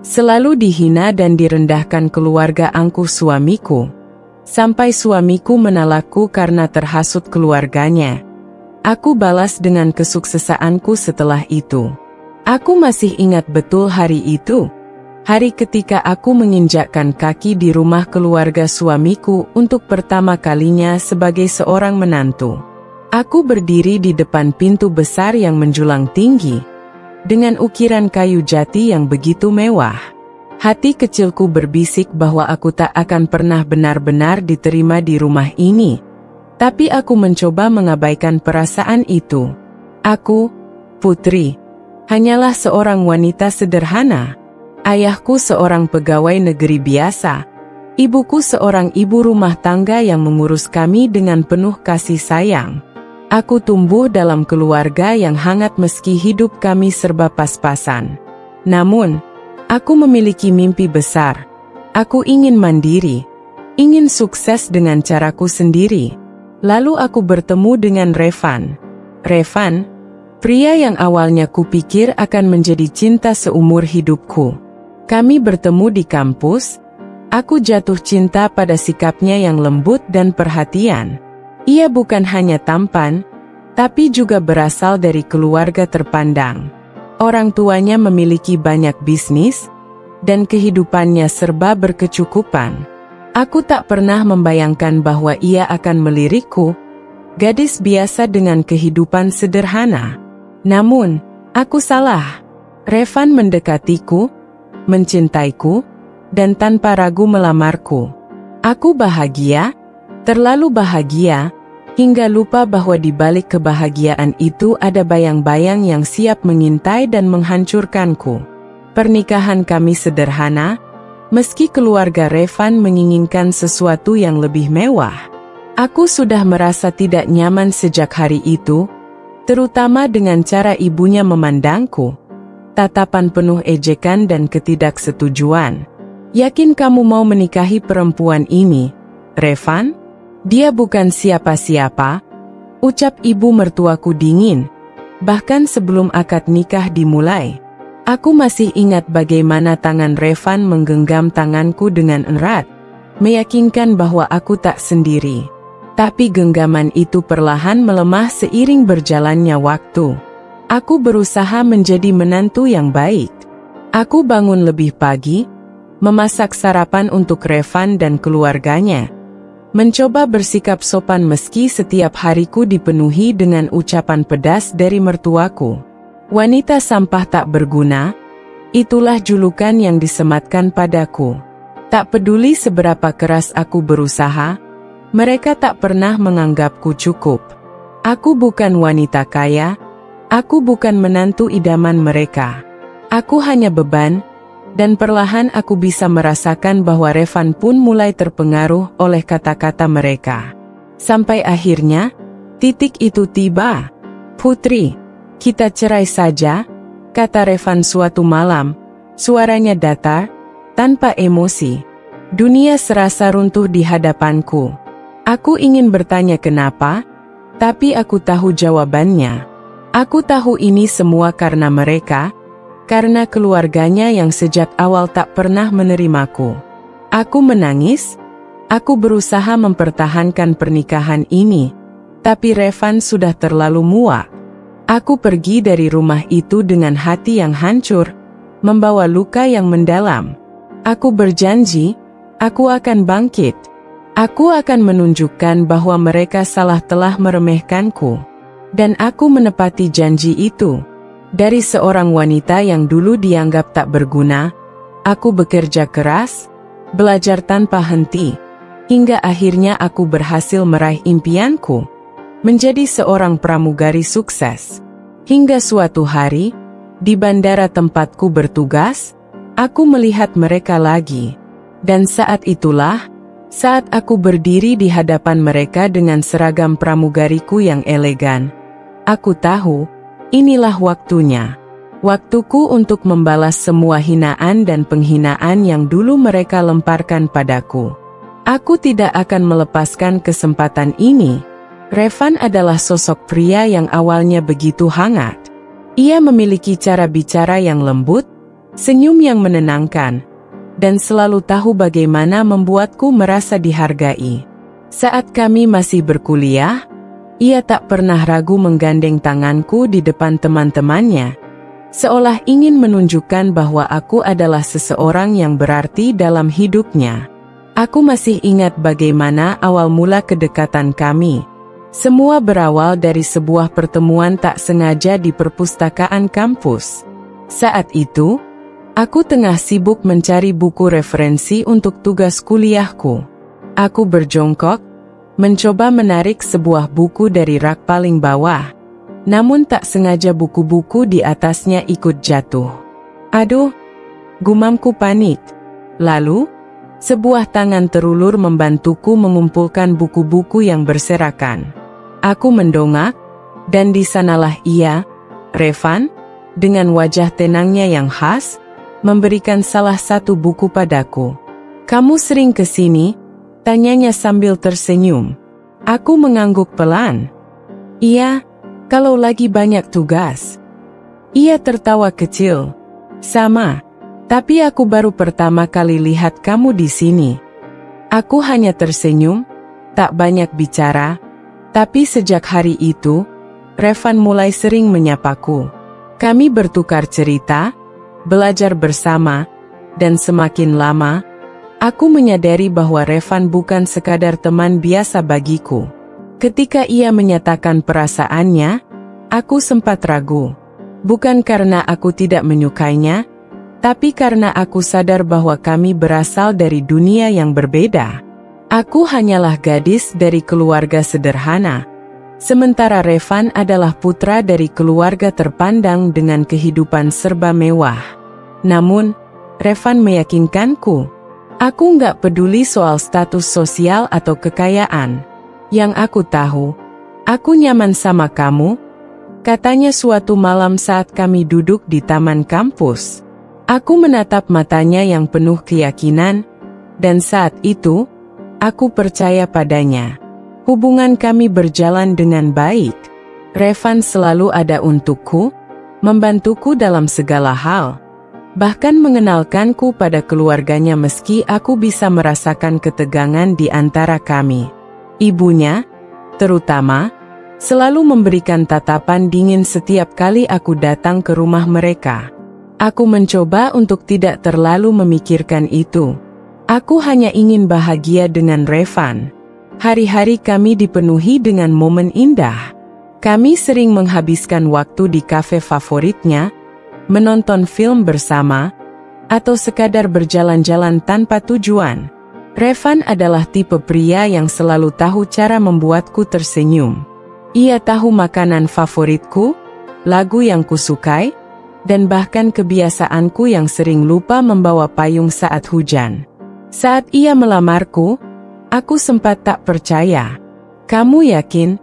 Selalu dihina dan direndahkan keluarga angkuh suamiku. Sampai suamiku menolakku karena terhasut keluarganya. Aku balas dengan kesuksesaanku setelah itu. Aku masih ingat betul hari itu. Hari ketika aku menginjakkan kaki di rumah keluarga suamiku untuk pertama kalinya sebagai seorang menantu. Aku berdiri di depan pintu besar yang menjulang tinggi, dengan ukiran kayu jati yang begitu mewah. Hati kecilku berbisik bahwa aku tak akan pernah benar-benar diterima di rumah ini. Tapi aku mencoba mengabaikan perasaan itu. Aku, Putri, hanyalah seorang wanita sederhana. Ayahku seorang pegawai negeri biasa. Ibuku seorang ibu rumah tangga yang mengurus kami dengan penuh kasih sayang. Aku tumbuh dalam keluarga yang hangat meski hidup kami serba pas-pasan. Namun, aku memiliki mimpi besar. Aku ingin mandiri, ingin sukses dengan caraku sendiri. Lalu aku bertemu dengan Revan. Revan, pria yang awalnya kupikir akan menjadi cinta seumur hidupku. Kami bertemu di kampus. Aku jatuh cinta pada sikapnya yang lembut dan perhatian. Ia bukan hanya tampan, tapi juga berasal dari keluarga terpandang. Orang tuanya memiliki banyak bisnis, dan kehidupannya serba berkecukupan. Aku tak pernah membayangkan bahwa ia akan melirikku, gadis biasa dengan kehidupan sederhana. Namun, aku salah. Revan mendekatiku, mencintaiku, dan tanpa ragu melamarku. Aku bahagia, terlalu bahagia, hingga lupa bahwa di balik kebahagiaan itu ada bayang-bayang yang siap mengintai dan menghancurkanku. Pernikahan kami sederhana, meski keluarga Revan menginginkan sesuatu yang lebih mewah. Aku sudah merasa tidak nyaman sejak hari itu, terutama dengan cara ibunya memandangku. Tatapan penuh ejekan dan ketidaksetujuan. Yakin kamu mau menikahi perempuan ini, Revan? Dia bukan siapa-siapa, ucap ibu mertuaku dingin. Bahkan sebelum akad nikah dimulai. Aku masih ingat bagaimana tangan Revan menggenggam tanganku dengan erat, meyakinkan bahwa aku tak sendiri. Tapi genggaman itu perlahan melemah seiring berjalannya waktu. Aku berusaha menjadi menantu yang baik. Aku bangun lebih pagi, memasak sarapan untuk Revan dan keluarganya. Mencoba bersikap sopan meski setiap hariku dipenuhi dengan ucapan pedas dari mertuaku. Wanita sampah tak berguna, itulah julukan yang disematkan padaku. Tak peduli seberapa keras aku berusaha, mereka tak pernah menganggapku cukup. Aku bukan wanita kaya, aku bukan menantu idaman mereka. Aku hanya beban, dan perlahan aku bisa merasakan bahwa Revan pun mulai terpengaruh oleh kata-kata mereka. Sampai akhirnya, titik itu tiba. Putri, kita cerai saja, kata Revan suatu malam. Suaranya datar, tanpa emosi. Dunia serasa runtuh di hadapanku. Aku ingin bertanya kenapa, tapi aku tahu jawabannya. Aku tahu ini semua karena mereka, karena keluarganya yang sejak awal tak pernah menerimaku. Aku menangis, aku berusaha mempertahankan pernikahan ini, tapi Revan sudah terlalu muak. Aku pergi dari rumah itu dengan hati yang hancur, membawa luka yang mendalam. Aku berjanji, aku akan bangkit. Aku akan menunjukkan bahwa mereka salah telah meremehkanku. Dan aku menepati janji itu. Dari seorang wanita yang dulu dianggap tak berguna, aku bekerja keras, belajar tanpa henti, hingga akhirnya aku berhasil meraih impianku. Menjadi seorang pramugari sukses. Hingga suatu hari, di bandara tempatku bertugas, aku melihat mereka lagi. Dan saat itulah, saat aku berdiri di hadapan mereka dengan seragam pramugariku yang elegan, aku tahu, inilah waktunya. Waktuku untuk membalas semua hinaan dan penghinaan yang dulu mereka lemparkan padaku. Aku tidak akan melepaskan kesempatan ini. Revan adalah sosok pria yang awalnya begitu hangat. Ia memiliki cara bicara yang lembut, Senyum yang menenangkan, dan selalu tahu bagaimana membuatku merasa dihargai. Saat kami masih berkuliah, ia tak pernah ragu menggandeng tanganku di depan teman-temannya, seolah ingin menunjukkan bahwa aku adalah seseorang yang berarti dalam hidupnya. Aku masih ingat bagaimana awal mula kedekatan kami. Semua berawal dari sebuah pertemuan tak sengaja di perpustakaan kampus. Saat itu, aku tengah sibuk mencari buku referensi untuk tugas kuliahku. Aku berjongkok, mencoba menarik sebuah buku dari rak paling bawah. Namun tak sengaja buku-buku di atasnya ikut jatuh. Aduh, gumamku panik. Lalu, sebuah tangan terulur membantuku mengumpulkan buku-buku yang berserakan. Aku mendongak, dan di sanalah ia, Revan, dengan wajah tenangnya yang khas, memberikan salah satu buku padaku. "Kamu sering ke sini?" tanyanya sambil tersenyum. Aku mengangguk pelan. "Iya, kalau lagi banyak tugas." Ia tertawa kecil. "Sama, tapi aku baru pertama kali lihat kamu di sini." Aku hanya tersenyum, tak banyak bicara, tapi sejak hari itu, Revan mulai sering menyapaku. Kami bertukar cerita, belajar bersama, dan semakin lama, aku menyadari bahwa Revan bukan sekadar teman biasa bagiku. Ketika ia menyatakan perasaannya, aku sempat ragu. Bukan karena aku tidak menyukainya, tapi karena aku sadar bahwa kami berasal dari dunia yang berbeda. Aku hanyalah gadis dari keluarga sederhana, sementara Revan adalah putra dari keluarga terpandang dengan kehidupan serba mewah. Namun, Revan meyakinkanku, aku nggak peduli soal status sosial atau kekayaan. Yang aku tahu, aku nyaman sama kamu, katanya suatu malam saat kami duduk di taman kampus. Aku menatap matanya yang penuh keyakinan, dan saat itu, aku percaya padanya. Hubungan kami berjalan dengan baik. Revan selalu ada untukku, membantuku dalam segala hal, bahkan mengenalkanku pada keluarganya meski aku bisa merasakan ketegangan di antara kami. Ibunya, terutama, selalu memberikan tatapan dingin setiap kali aku datang ke rumah mereka. Aku mencoba untuk tidak terlalu memikirkan itu. Aku hanya ingin bahagia dengan Revan. Hari-hari kami dipenuhi dengan momen indah. Kami sering menghabiskan waktu di kafe favoritnya, menonton film bersama, atau sekadar berjalan-jalan tanpa tujuan. Revan adalah tipe pria yang selalu tahu cara membuatku tersenyum. Ia tahu makanan favoritku, lagu yang kusukai, dan bahkan kebiasaanku yang sering lupa membawa payung saat hujan. Saat ia melamarku, aku sempat tak percaya. "Kamu yakin?"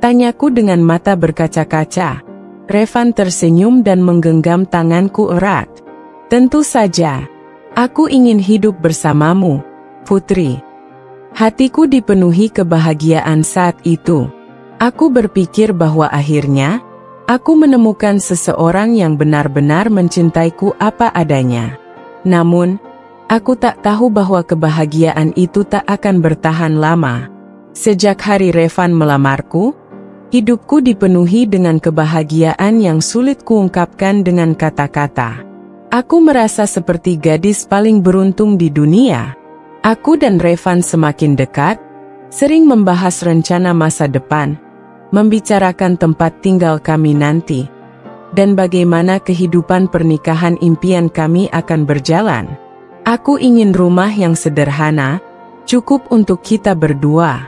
tanyaku dengan mata berkaca-kaca. Revan tersenyum dan menggenggam tanganku erat. "Tentu saja. Aku ingin hidup bersamamu, Putri." Hatiku dipenuhi kebahagiaan saat itu. Aku berpikir bahwa akhirnya, aku menemukan seseorang yang benar-benar mencintaiku apa adanya. Namun, aku tak tahu bahwa kebahagiaan itu tak akan bertahan lama. Sejak hari Revan melamarku, hidupku dipenuhi dengan kebahagiaan yang sulit kuungkapkan dengan kata-kata. Aku merasa seperti gadis paling beruntung di dunia. Aku dan Revan semakin dekat, sering membahas rencana masa depan, membicarakan tempat tinggal kami nanti, dan bagaimana kehidupan pernikahan impian kami akan berjalan. Aku ingin rumah yang sederhana, cukup untuk kita berdua.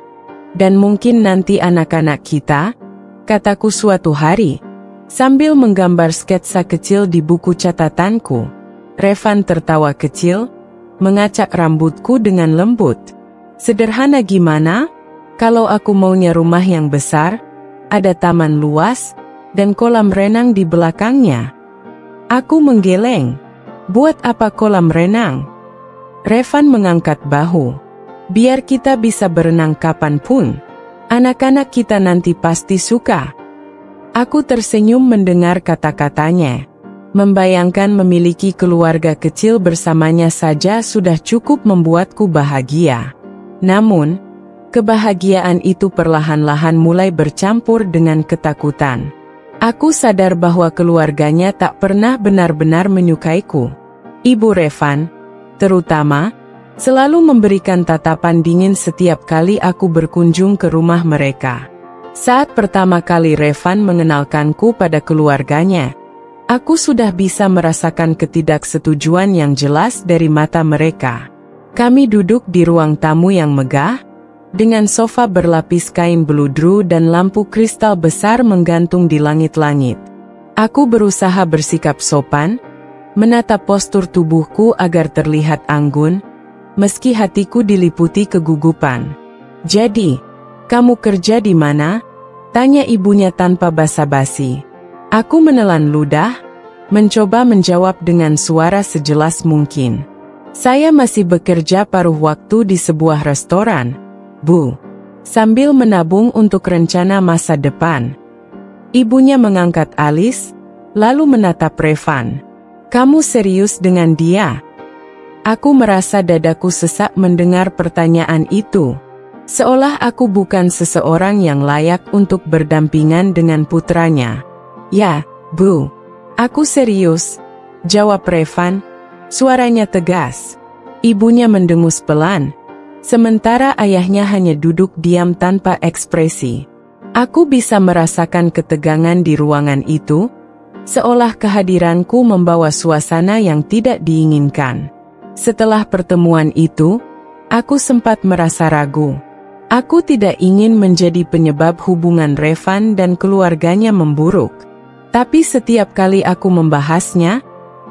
Dan mungkin nanti anak-anak kita, kataku suatu hari, sambil menggambar sketsa kecil di buku catatanku. Revan tertawa kecil, mengacak rambutku dengan lembut. "Sederhana gimana? Kalau aku maunya rumah yang besar, ada taman luas, dan kolam renang di belakangnya." Aku menggeleng. "Buat apa kolam renang?" Revan mengangkat bahu. "Biar kita bisa berenang kapanpun. Anak-anak kita nanti pasti suka." Aku tersenyum mendengar kata-katanya. Membayangkan memiliki keluarga kecil bersamanya saja sudah cukup membuatku bahagia. Namun, kebahagiaan itu perlahan-lahan mulai bercampur dengan ketakutan. Aku sadar bahwa keluarganya tak pernah benar-benar menyukaiku. Ibu Revan, terutama, selalu memberikan tatapan dingin setiap kali aku berkunjung ke rumah mereka. Saat pertama kali Revan mengenalkanku pada keluarganya, aku sudah bisa merasakan ketidaksetujuan yang jelas dari mata mereka. Kami duduk di ruang tamu yang megah, dengan sofa berlapis kain beludru dan lampu kristal besar menggantung di langit-langit. Aku berusaha bersikap sopan, menatap postur tubuhku agar terlihat anggun, meski hatiku diliputi kegugupan. "Jadi, kamu kerja di mana?" tanya ibunya tanpa basa-basi. Aku menelan ludah, mencoba menjawab dengan suara sejelas mungkin. "Saya masih bekerja paruh waktu di sebuah restoran, Bu." Sambil menabung untuk rencana masa depan. Ibunya mengangkat alis, lalu menatap Revan. "Kamu serius dengan dia?" Aku merasa dadaku sesak mendengar pertanyaan itu. Seolah aku bukan seseorang yang layak untuk berdampingan dengan putranya. "Ya, Bu. Aku serius," jawab Revan, suaranya tegas. Ibunya mendengus pelan, sementara ayahnya hanya duduk diam tanpa ekspresi. Aku bisa merasakan ketegangan di ruangan itu, seolah kehadiranku membawa suasana yang tidak diinginkan. Setelah pertemuan itu, aku sempat merasa ragu. Aku tidak ingin menjadi penyebab hubungan Revan dan keluarganya memburuk. Tapi setiap kali aku membahasnya,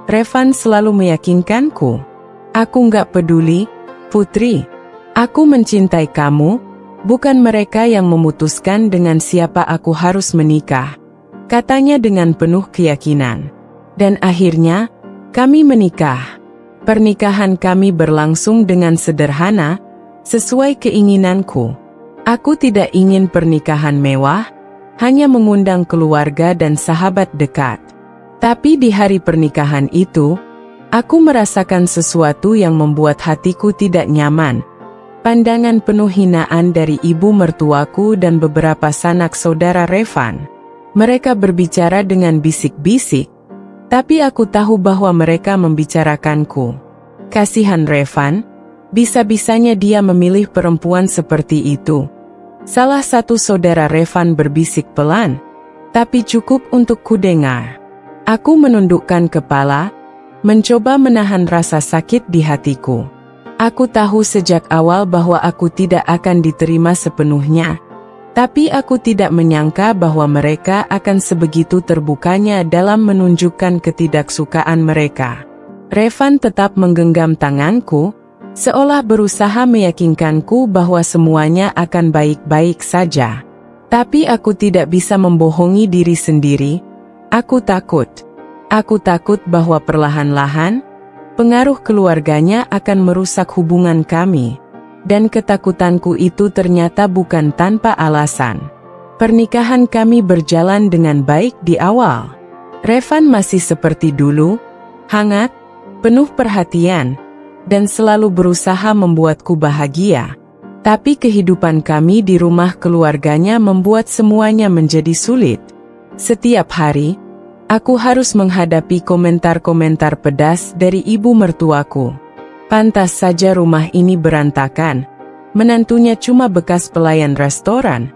Revan selalu meyakinkanku. "Aku nggak peduli, Putri. Aku mencintai kamu, bukan mereka yang memutuskan dengan siapa aku harus menikah," katanya dengan penuh keyakinan. Dan akhirnya, kami menikah. Pernikahan kami berlangsung dengan sederhana, sesuai keinginanku. Aku tidak ingin pernikahan mewah, hanya mengundang keluarga dan sahabat dekat. Tapi di hari pernikahan itu, aku merasakan sesuatu yang membuat hatiku tidak nyaman. Pandangan penuh hinaan dari ibu mertuaku dan beberapa sanak saudara Revan. Mereka berbicara dengan bisik-bisik, tapi aku tahu bahwa mereka membicarakanku. Kasihan Revan, bisa-bisanya dia memilih perempuan seperti itu. Salah satu saudara Revan berbisik pelan, tapi cukup untuk kudengar. Aku menundukkan kepala, mencoba menahan rasa sakit di hatiku. Aku tahu sejak awal bahwa aku tidak akan diterima sepenuhnya, tapi aku tidak menyangka bahwa mereka akan sebegitu terbukanya dalam menunjukkan ketidaksukaan mereka. Revan tetap menggenggam tanganku, seolah berusaha meyakinkanku bahwa semuanya akan baik-baik saja. Tapi aku tidak bisa membohongi diri sendiri. Aku takut. Aku takut bahwa perlahan-lahan, pengaruh keluarganya akan merusak hubungan kami. Dan ketakutanku itu ternyata bukan tanpa alasan. Pernikahan kami berjalan dengan baik di awal. Revan masih seperti dulu, hangat, penuh perhatian, dan selalu berusaha membuatku bahagia. Tapi kehidupan kami di rumah keluarganya membuat semuanya menjadi sulit. Setiap hari, aku harus menghadapi komentar-komentar pedas dari ibu mertuaku. Pantas saja rumah ini berantakan, menantunya cuma bekas pelayan restoran,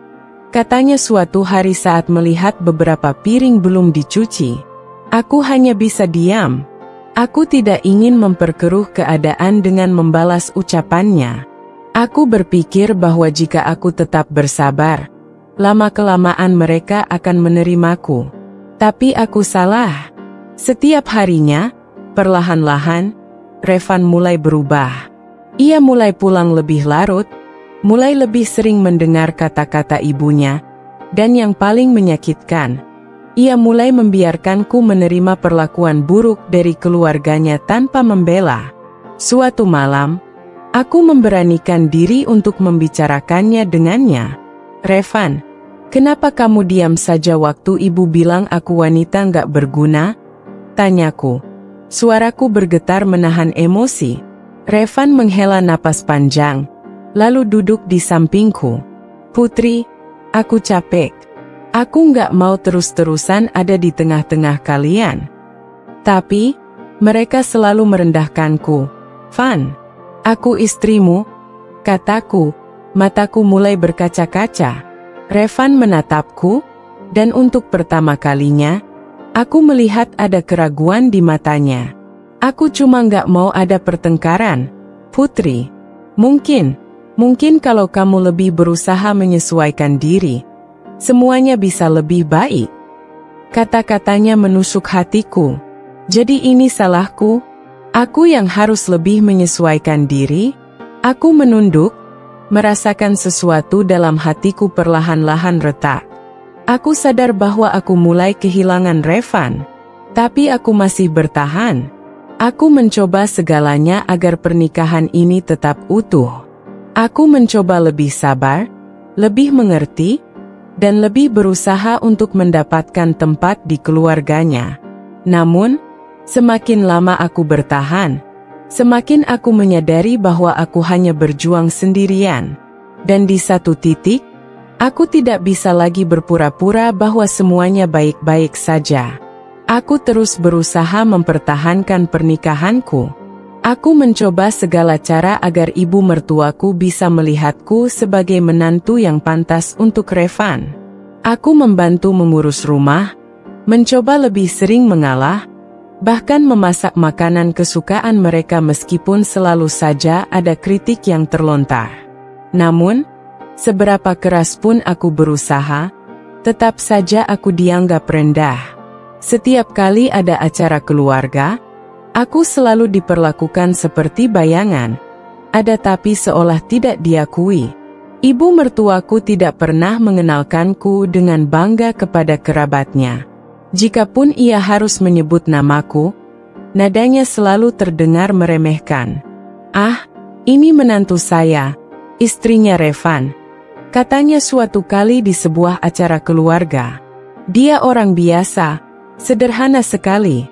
katanya suatu hari saat melihat beberapa piring belum dicuci. Aku hanya bisa diam. Aku tidak ingin memperkeruh keadaan dengan membalas ucapannya. Aku berpikir bahwa jika aku tetap bersabar, lama-kelamaan mereka akan menerimaku. Tapi aku salah. Setiap harinya, perlahan-lahan, Revan mulai berubah. Ia mulai pulang lebih larut, mulai lebih sering mendengar kata-kata ibunya, dan yang paling menyakitkan, ia mulai membiarkanku menerima perlakuan buruk dari keluarganya tanpa membela. Suatu malam, aku memberanikan diri untuk membicarakannya dengannya. "Revan, kenapa kamu diam saja waktu ibu bilang aku wanita nggak berguna?" Tanyaku. Suaraku bergetar menahan emosi. Revan menghela napas panjang, lalu duduk di sampingku. Putri, aku capek. Aku nggak mau terus-terusan ada di tengah-tengah kalian. Tapi, mereka selalu merendahkanku. Van, aku istrimu, kataku. Mataku mulai berkaca-kaca. Revan menatapku, dan untuk pertama kalinya, aku melihat ada keraguan di matanya. Aku cuma nggak mau ada pertengkaran, Putri. Mungkin kalau kamu lebih berusaha menyesuaikan diri, semuanya bisa lebih baik. Kata-katanya menusuk hatiku. Jadi ini salahku? Aku yang harus lebih menyesuaikan diri? Aku menunduk, merasakan sesuatu dalam hatiku perlahan-lahan retak. Aku sadar bahwa aku mulai kehilangan Revan, tapi aku masih bertahan. Aku mencoba segalanya agar pernikahan ini tetap utuh. Aku mencoba lebih sabar, lebih mengerti, dan lebih berusaha untuk mendapatkan tempat di keluarganya. Namun, semakin lama aku bertahan, semakin aku menyadari bahwa aku hanya berjuang sendirian. Dan di satu titik, aku tidak bisa lagi berpura-pura bahwa semuanya baik-baik saja. Aku terus berusaha mempertahankan pernikahanku. Aku mencoba segala cara agar ibu mertuaku bisa melihatku sebagai menantu yang pantas untuk Revan. Aku membantu mengurus rumah, mencoba lebih sering mengalah, bahkan memasak makanan kesukaan mereka meskipun selalu saja ada kritik yang terlontar. Namun, seberapa keras pun aku berusaha, tetap saja aku dianggap rendah. Setiap kali ada acara keluarga, aku selalu diperlakukan seperti bayangan, ada tapi seolah tidak diakui. Ibu mertuaku tidak pernah mengenalkanku dengan bangga kepada kerabatnya. Jikapun ia harus menyebut namaku, nadanya selalu terdengar meremehkan. "Ah, ini menantu saya, istrinya Revan," katanya suatu kali di sebuah acara keluarga. "Dia orang biasa, sederhana sekali."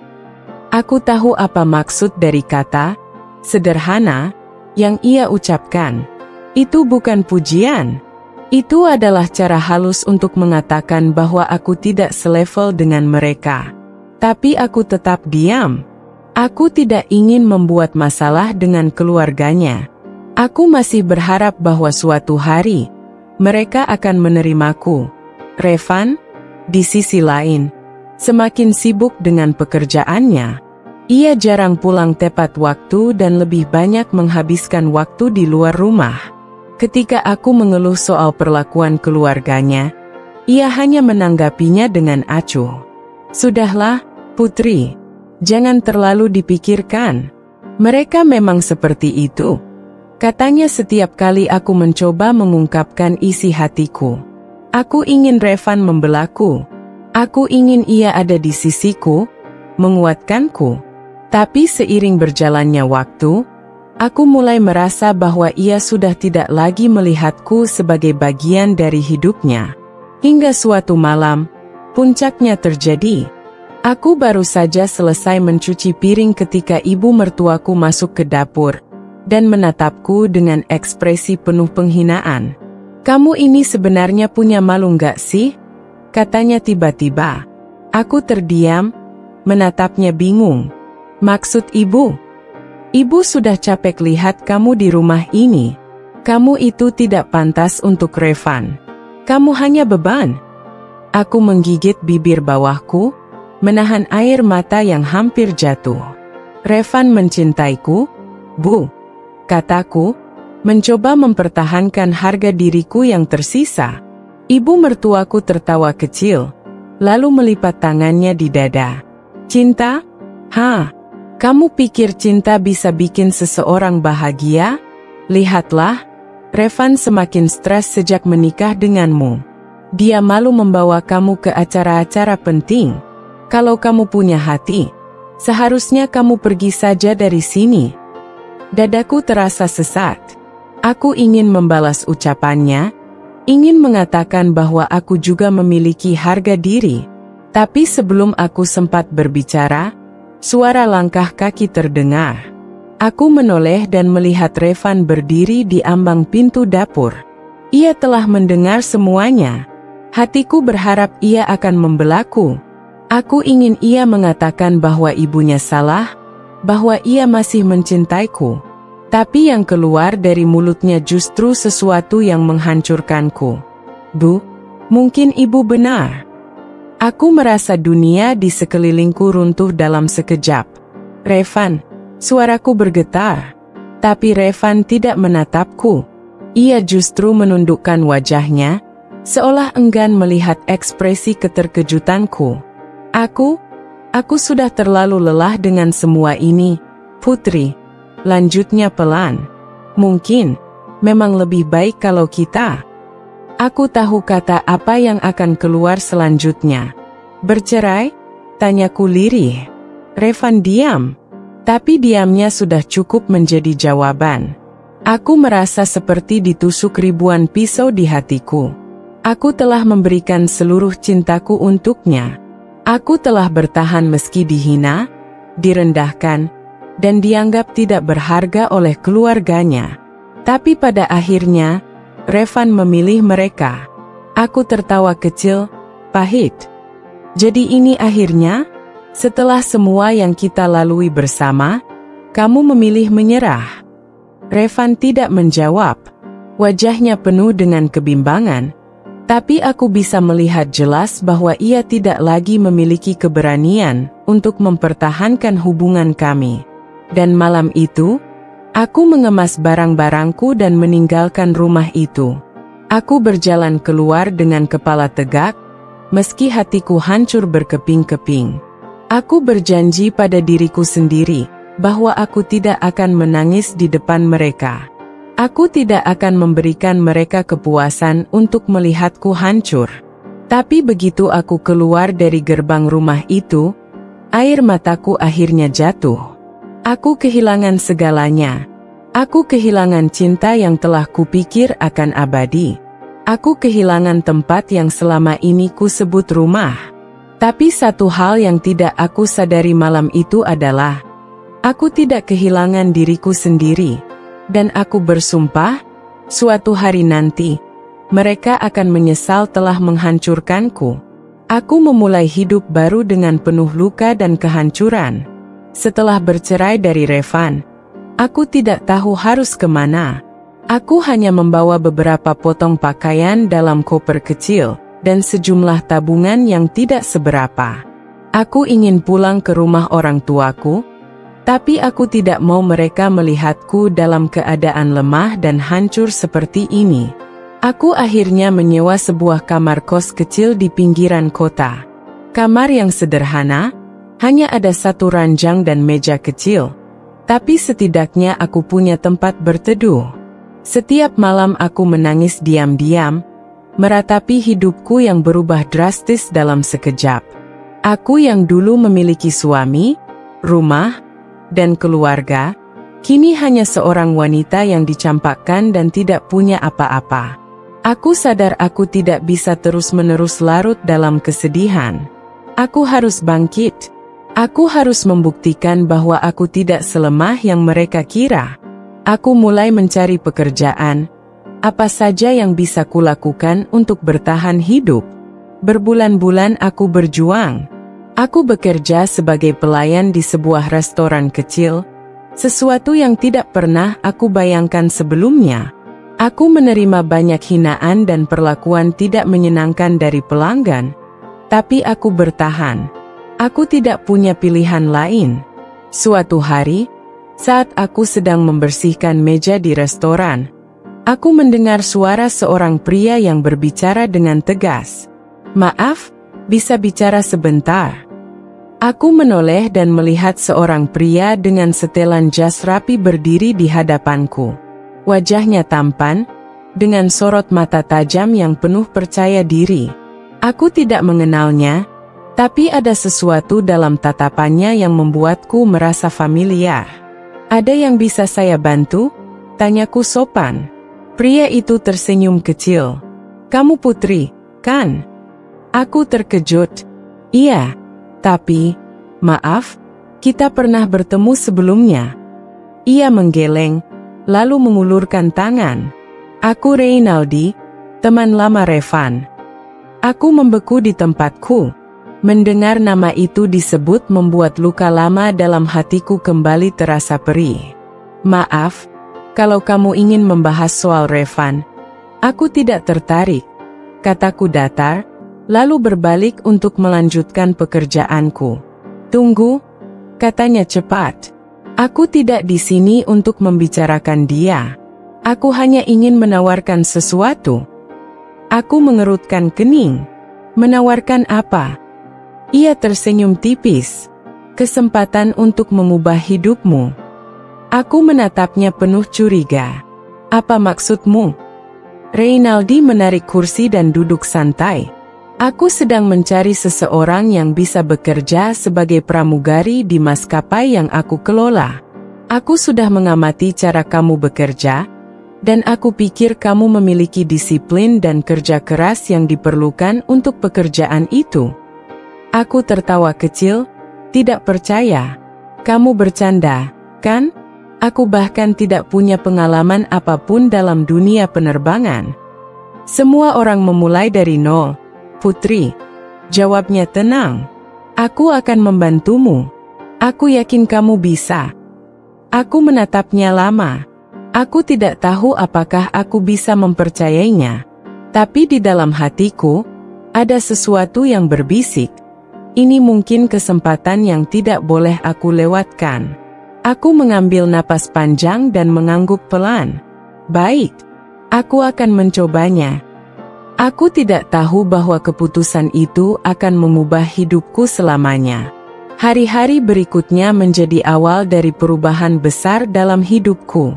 Aku tahu apa maksud dari kata sederhana yang ia ucapkan. Itu bukan pujian. Itu adalah cara halus untuk mengatakan bahwa aku tidak selevel dengan mereka. Tapi aku tetap diam. Aku tidak ingin membuat masalah dengan keluarganya. Aku masih berharap bahwa suatu hari, mereka akan menerimaku. Revan, di sisi lain, semakin sibuk dengan pekerjaannya. Ia jarang pulang tepat waktu dan lebih banyak menghabiskan waktu di luar rumah. Ketika aku mengeluh soal perlakuan keluarganya, ia hanya menanggapinya dengan acuh. "Sudahlah, Putri, jangan terlalu dipikirkan. Mereka memang seperti itu," katanya setiap kali aku mencoba mengungkapkan isi hatiku. Aku ingin Revan membelaku. Aku ingin ia ada di sisiku, menguatkanku. Tapi seiring berjalannya waktu, aku mulai merasa bahwa ia sudah tidak lagi melihatku sebagai bagian dari hidupnya. Hingga suatu malam, puncaknya terjadi. Aku baru saja selesai mencuci piring ketika ibu mertuaku masuk ke dapur dan menatapku dengan ekspresi penuh penghinaan. "Kamu ini sebenarnya punya malu nggak sih?" katanya tiba-tiba. Aku terdiam, menatapnya bingung. "Maksud ibu? Ibu sudah capek lihat kamu di rumah ini. Kamu itu tidak pantas untuk Revan. Kamu hanya beban." Aku menggigit bibir bawahku, menahan air mata yang hampir jatuh. "Revan mencintaiku, Bu," kataku, mencoba mempertahankan harga diriku yang tersisa. Ibu mertuaku tertawa kecil, lalu melipat tangannya di dada. "Cinta? Hah? Kamu pikir cinta bisa bikin seseorang bahagia? Lihatlah, Revan semakin stres sejak menikah denganmu. Dia malu membawa kamu ke acara-acara penting. Kalau kamu punya hati, seharusnya kamu pergi saja dari sini." Dadaku terasa sesat. Aku ingin membalas ucapannya, ingin mengatakan bahwa aku juga memiliki harga diri. Tapi sebelum aku sempat berbicara, Suara langkah kaki terdengar. Aku menoleh dan melihat Revan berdiri di ambang pintu dapur. Ia telah mendengar semuanya. Hatiku berharap ia akan membelaku. Aku ingin ia mengatakan bahwa ibunya salah, bahwa ia masih mencintaiku. Tapi yang keluar dari mulutnya justru sesuatu yang menghancurkanku. Bu, mungkin ibu benar. Aku merasa dunia di sekelilingku runtuh dalam sekejap. Revan, suaraku bergetar. Tapi Revan tidak menatapku. Ia justru menundukkan wajahnya, seolah enggan melihat ekspresi keterkejutanku. Aku sudah terlalu lelah dengan semua ini, Putri. Lanjutnya pelan. Mungkin, memang lebih baik kalau kita... Aku tahu kata apa yang akan keluar selanjutnya. Bercerai? Tanyaku lirih. Revan diam. Tapi diamnya sudah cukup menjadi jawaban. Aku merasa seperti ditusuk ribuan pisau di hatiku. Aku telah memberikan seluruh cintaku untuknya. Aku telah bertahan meski dihina, direndahkan, dan dianggap tidak berharga oleh keluarganya. Tapi pada akhirnya, Revan memilih mereka. Aku tertawa kecil, pahit. Jadi ini akhirnya? Setelah semua yang kita lalui bersama, kamu memilih menyerah. Revan tidak menjawab. Wajahnya penuh dengan kebimbangan. Tapi aku bisa melihat jelas bahwa ia tidak lagi memiliki keberanian untuk mempertahankan hubungan kami. Dan malam itu, aku mengemas barang-barangku dan meninggalkan rumah itu. Aku berjalan keluar dengan kepala tegak, meski hatiku hancur berkeping-keping. Aku berjanji pada diriku sendiri, bahwa aku tidak akan menangis di depan mereka. Aku tidak akan memberikan mereka kepuasan untuk melihatku hancur. Tapi begitu aku keluar dari gerbang rumah itu, air mataku akhirnya jatuh. Aku kehilangan segalanya. Aku kehilangan cinta yang telah kupikir akan abadi. Aku kehilangan tempat yang selama ini ku sebut rumah. Tapi satu hal yang tidak aku sadari malam itu adalah, aku tidak kehilangan diriku sendiri. Dan aku bersumpah, suatu hari nanti, mereka akan menyesal telah menghancurkanku. Aku memulai hidup baru dengan penuh luka dan kehancuran. Setelah bercerai dari Revan, aku tidak tahu harus kemana. Aku hanya membawa beberapa potong pakaian dalam koper kecil, dan sejumlah tabungan yang tidak seberapa. Aku ingin pulang ke rumah orang tuaku, tapi aku tidak mau mereka melihatku dalam keadaan lemah dan hancur seperti ini. Aku akhirnya menyewa sebuah kamar kos kecil di pinggiran kota. Kamar yang sederhana, hanya ada satu ranjang dan meja kecil, tapi setidaknya aku punya tempat berteduh. Setiap malam aku menangis diam-diam, meratapi hidupku yang berubah drastis dalam sekejap. Aku yang dulu memiliki suami, rumah, dan keluarga, kini hanya seorang wanita yang dicampakkan dan tidak punya apa-apa. Aku sadar aku tidak bisa terus-menerus larut dalam kesedihan. Aku harus bangkit. Aku harus membuktikan bahwa aku tidak selemah yang mereka kira. Aku mulai mencari pekerjaan. Apa saja yang bisa kulakukan untuk bertahan hidup. Berbulan-bulan aku berjuang. Aku bekerja sebagai pelayan di sebuah restoran kecil, sesuatu yang tidak pernah aku bayangkan sebelumnya. Aku menerima banyak hinaan dan perlakuan tidak menyenangkan dari pelanggan, tapi aku bertahan. Aku tidak punya pilihan lain. Suatu hari, saat aku sedang membersihkan meja di restoran, aku mendengar suara seorang pria yang berbicara dengan tegas. "Maaf, bisa bicara sebentar?" Aku menoleh dan melihat seorang pria dengan setelan jas rapi berdiri di hadapanku. Wajahnya tampan, dengan sorot mata tajam yang penuh percaya diri. Aku tidak mengenalnya, tapi ada sesuatu dalam tatapannya yang membuatku merasa familiar. "Ada yang bisa saya bantu?" tanyaku sopan. Pria itu tersenyum kecil. "Kamu Putri, kan?" Aku terkejut. "Iya, tapi, maaf, Kita pernah bertemu sebelumnya. Ia menggeleng, lalu mengulurkan tangan. Aku Reynaldi, teman lama Revan. Aku membeku di tempatku. Mendengar nama itu disebut membuat luka lama dalam hatiku kembali terasa perih. Maaf, kalau kamu ingin membahas soal Revan, aku tidak tertarik, kataku datar, lalu berbalik untuk melanjutkan pekerjaanku. Tunggu, katanya cepat. Aku tidak di sini untuk membicarakan dia. Aku hanya ingin menawarkan sesuatu. Aku mengerutkan kening. Menawarkan apa? Ia tersenyum tipis. Kesempatan untuk mengubah hidupmu. Aku menatapnya penuh curiga. Apa maksudmu? Reynaldi menarik kursi dan duduk santai. Aku sedang mencari seseorang yang bisa bekerja sebagai pramugari di maskapai yang aku kelola. Aku sudah mengamati cara kamu bekerja, dan aku pikir kamu memiliki disiplin dan kerja keras yang diperlukan untuk pekerjaan itu. Aku tertawa kecil, tidak percaya. Kamu bercanda, kan? Aku bahkan tidak punya pengalaman apapun dalam dunia penerbangan. Semua orang memulai dari nol, Putri. Jawabnya tenang. Aku akan membantumu. Aku yakin kamu bisa. Aku menatapnya lama. Aku tidak tahu apakah aku bisa mempercayainya. Tapi di dalam hatiku, ada sesuatu yang berbisik. Ini mungkin kesempatan yang tidak boleh aku lewatkan. Aku mengambil napas panjang dan mengangguk pelan. Baik, aku akan mencobanya. Aku tidak tahu bahwa keputusan itu akan mengubah hidupku selamanya. Hari-hari berikutnya menjadi awal dari perubahan besar dalam hidupku.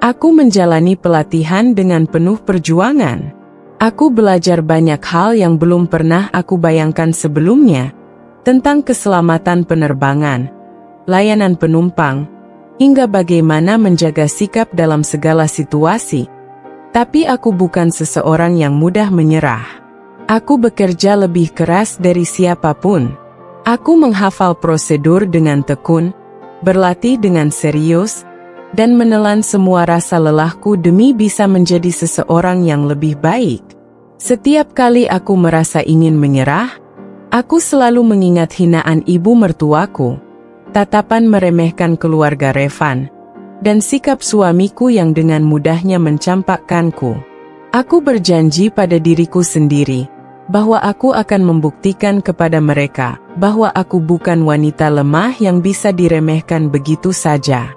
Aku menjalani pelatihan dengan penuh perjuangan. Aku belajar banyak hal yang belum pernah aku bayangkan sebelumnya, tentang keselamatan penerbangan, layanan penumpang, hingga bagaimana menjaga sikap dalam segala situasi. Tapi aku bukan seseorang yang mudah menyerah. Aku bekerja lebih keras dari siapapun. Aku menghafal prosedur dengan tekun, berlatih dengan serius, dan menelan semua rasa lelahku demi bisa menjadi seseorang yang lebih baik. Setiap kali aku merasa ingin menyerah, aku selalu mengingat hinaan ibu mertuaku, tatapan meremehkan keluarga Revan, dan sikap suamiku yang dengan mudahnya mencampakkanku. Aku berjanji pada diriku sendiri, bahwa aku akan membuktikan kepada mereka, bahwa aku bukan wanita lemah yang bisa diremehkan begitu saja.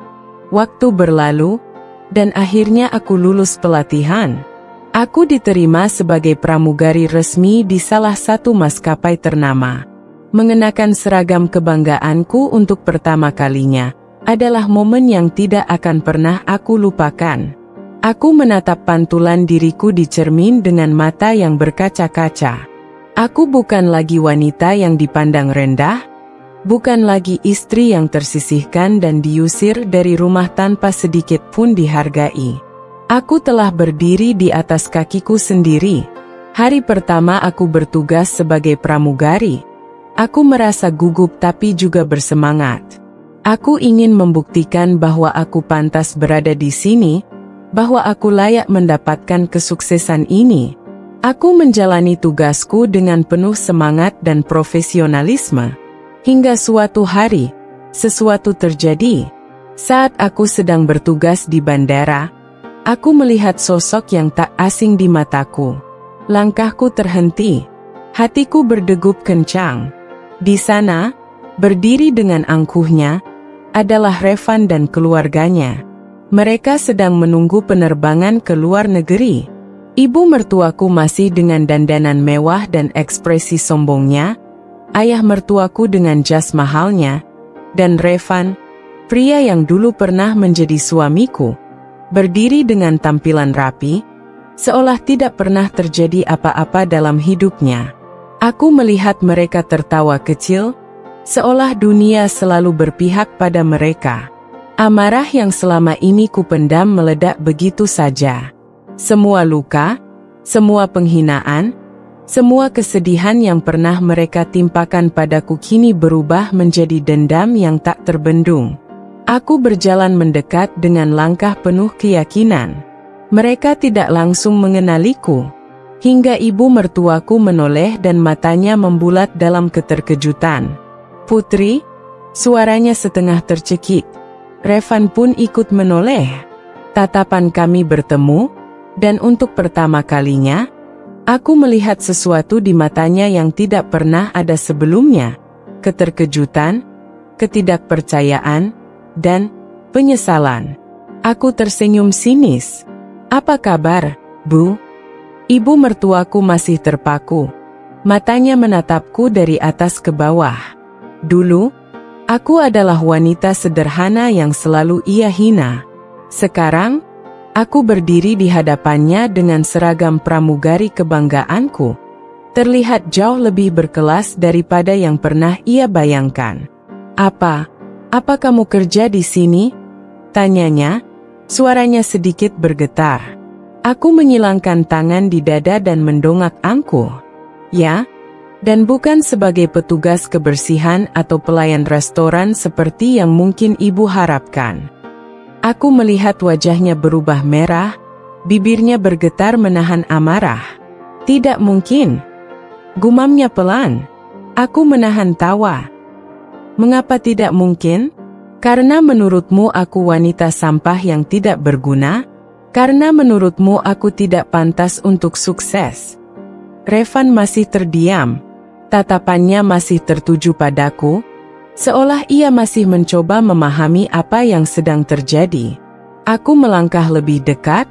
Waktu berlalu, dan akhirnya aku lulus pelatihan. Aku diterima sebagai pramugari resmi di salah satu maskapai ternama. Mengenakan seragam kebanggaanku untuk pertama kalinya adalah momen yang tidak akan pernah aku lupakan. Aku menatap pantulan diriku di cermin dengan mata yang berkaca-kaca. Aku bukan lagi wanita yang dipandang rendah, bukan lagi istri yang tersisihkan dan diusir dari rumah tanpa sedikit pun dihargai. Aku telah berdiri di atas kakiku sendiri. Hari pertama aku bertugas sebagai pramugari. Aku merasa gugup tapi juga bersemangat. Aku ingin membuktikan bahwa aku pantas berada di sini, bahwa aku layak mendapatkan kesuksesan ini. Aku menjalani tugasku dengan penuh semangat dan profesionalisme. Hingga suatu hari, sesuatu terjadi. Saat aku sedang bertugas di bandara, aku melihat sosok yang tak asing di mataku. Langkahku terhenti. Hatiku berdegup kencang. Di sana, berdiri dengan angkuhnya, adalah Revan dan keluarganya. Mereka sedang menunggu penerbangan ke luar negeri. Ibu mertuaku masih dengan dandanan mewah dan ekspresi sombongnya, ayah mertuaku dengan jas mahalnya, dan Revan, pria yang dulu pernah menjadi suamiku, berdiri dengan tampilan rapi, seolah tidak pernah terjadi apa-apa dalam hidupnya. Aku melihat mereka tertawa kecil, seolah dunia selalu berpihak pada mereka. Amarah yang selama ini kupendam meledak begitu saja. Semua luka, semua penghinaan, Semua kesedihan yang pernah mereka timpakan padaku kini berubah menjadi dendam yang tak terbendung. Aku berjalan mendekat dengan langkah penuh keyakinan. Mereka tidak langsung mengenaliku. Hingga ibu mertuaku menoleh dan matanya membulat dalam keterkejutan. "Putri?" Suaranya setengah tercekik. Revan pun ikut menoleh. Tatapan kami bertemu, dan untuk pertama kalinya, aku melihat sesuatu di matanya yang tidak pernah ada sebelumnya. Keterkejutan, ketidakpercayaan, dan penyesalan. Aku tersenyum sinis. "Apa kabar, Bu?" Ibu mertuaku masih terpaku. Matanya menatapku dari atas ke bawah. Dulu, aku adalah wanita sederhana yang selalu ia hina. Sekarang, aku berdiri di hadapannya dengan seragam pramugari kebanggaanku. Terlihat jauh lebih berkelas daripada yang pernah ia bayangkan. Apa kamu kerja di sini?" tanyanya, suaranya sedikit bergetar. Aku menyilangkan tangan di dada dan mendongak angkuh. "Ya, dan bukan sebagai petugas kebersihan atau pelayan restoran seperti yang mungkin ibu harapkan." Aku melihat wajahnya berubah merah, bibirnya bergetar menahan amarah. "Tidak mungkin," gumamnya pelan. Aku menahan tawa. "Mengapa tidak mungkin? Karena menurutmu aku wanita sampah yang tidak berguna? Karena menurutmu aku tidak pantas untuk sukses?" Revan masih terdiam. Tatapannya masih tertuju padaku, seolah ia masih mencoba memahami apa yang sedang terjadi. Aku melangkah lebih dekat,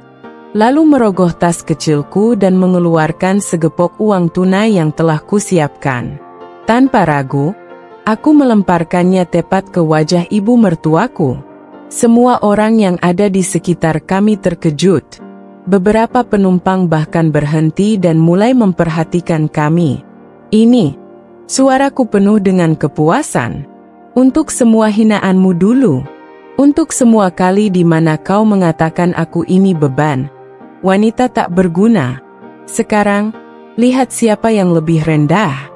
lalu merogoh tas kecilku dan mengeluarkan segepok uang tunai yang telah kusiapkan. Tanpa ragu, aku melemparkannya tepat ke wajah ibu mertuaku. Semua orang yang ada di sekitar kami terkejut. Beberapa penumpang bahkan berhenti dan mulai memperhatikan kami. "Ini," suaraku penuh dengan kepuasan, "untuk semua hinaanmu dulu. Untuk semua kali di mana kau mengatakan aku ini beban, wanita tak berguna. Sekarang, lihat siapa yang lebih rendah."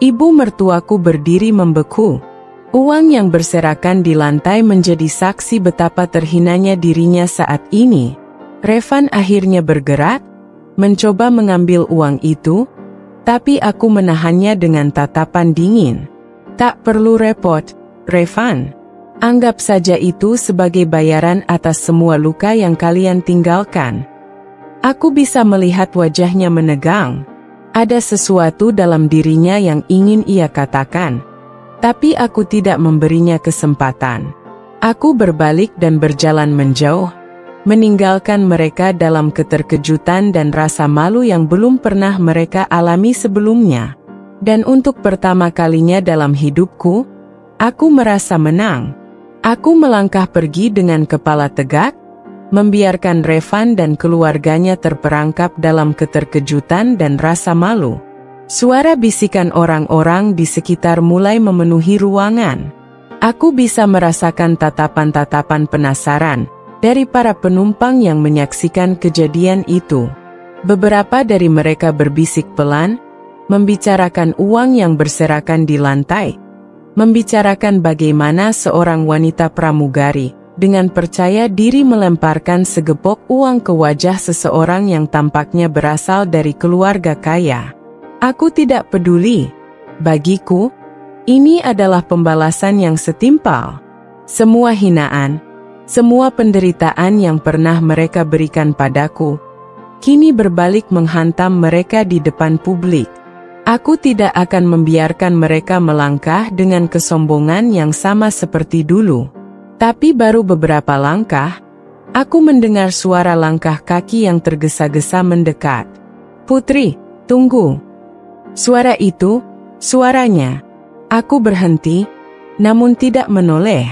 Ibu mertuaku berdiri membeku. Uang yang berserakan di lantai menjadi saksi betapa terhinanya dirinya saat ini. Revan akhirnya bergerak, mencoba mengambil uang itu, tapi aku menahannya dengan tatapan dingin. "Tak perlu repot, Revan. Anggap saja itu sebagai bayaran atas semua luka yang kalian tinggalkan." Aku bisa melihat wajahnya menegang. Ada sesuatu dalam dirinya yang ingin ia katakan. Tapi aku tidak memberinya kesempatan. Aku berbalik dan berjalan menjauh, meninggalkan mereka dalam keterkejutan dan rasa malu yang belum pernah mereka alami sebelumnya. Dan untuk pertama kalinya dalam hidupku, aku merasa menang. Aku melangkah pergi dengan kepala tegak, membiarkan Revan dan keluarganya terperangkap dalam keterkejutan dan rasa malu. Suara bisikan orang-orang di sekitar mulai memenuhi ruangan. Aku bisa merasakan tatapan-tatapan penasaran dari para penumpang yang menyaksikan kejadian itu. Beberapa dari mereka berbisik pelan, membicarakan uang yang berserakan di lantai, membicarakan bagaimana seorang wanita pramugari dengan percaya diri melemparkan segepok uang ke wajah seseorang yang tampaknya berasal dari keluarga kaya. Aku tidak peduli. Bagiku, ini adalah pembalasan yang setimpal. Semua hinaan, semua penderitaan yang pernah mereka berikan padaku, kini berbalik menghantam mereka di depan publik. Aku tidak akan membiarkan mereka melangkah dengan kesombongan yang sama seperti dulu. Tapi baru beberapa langkah, aku mendengar suara langkah kaki yang tergesa-gesa mendekat. "Putri, tunggu." Suara itu, suaranya. Aku berhenti, namun tidak menoleh.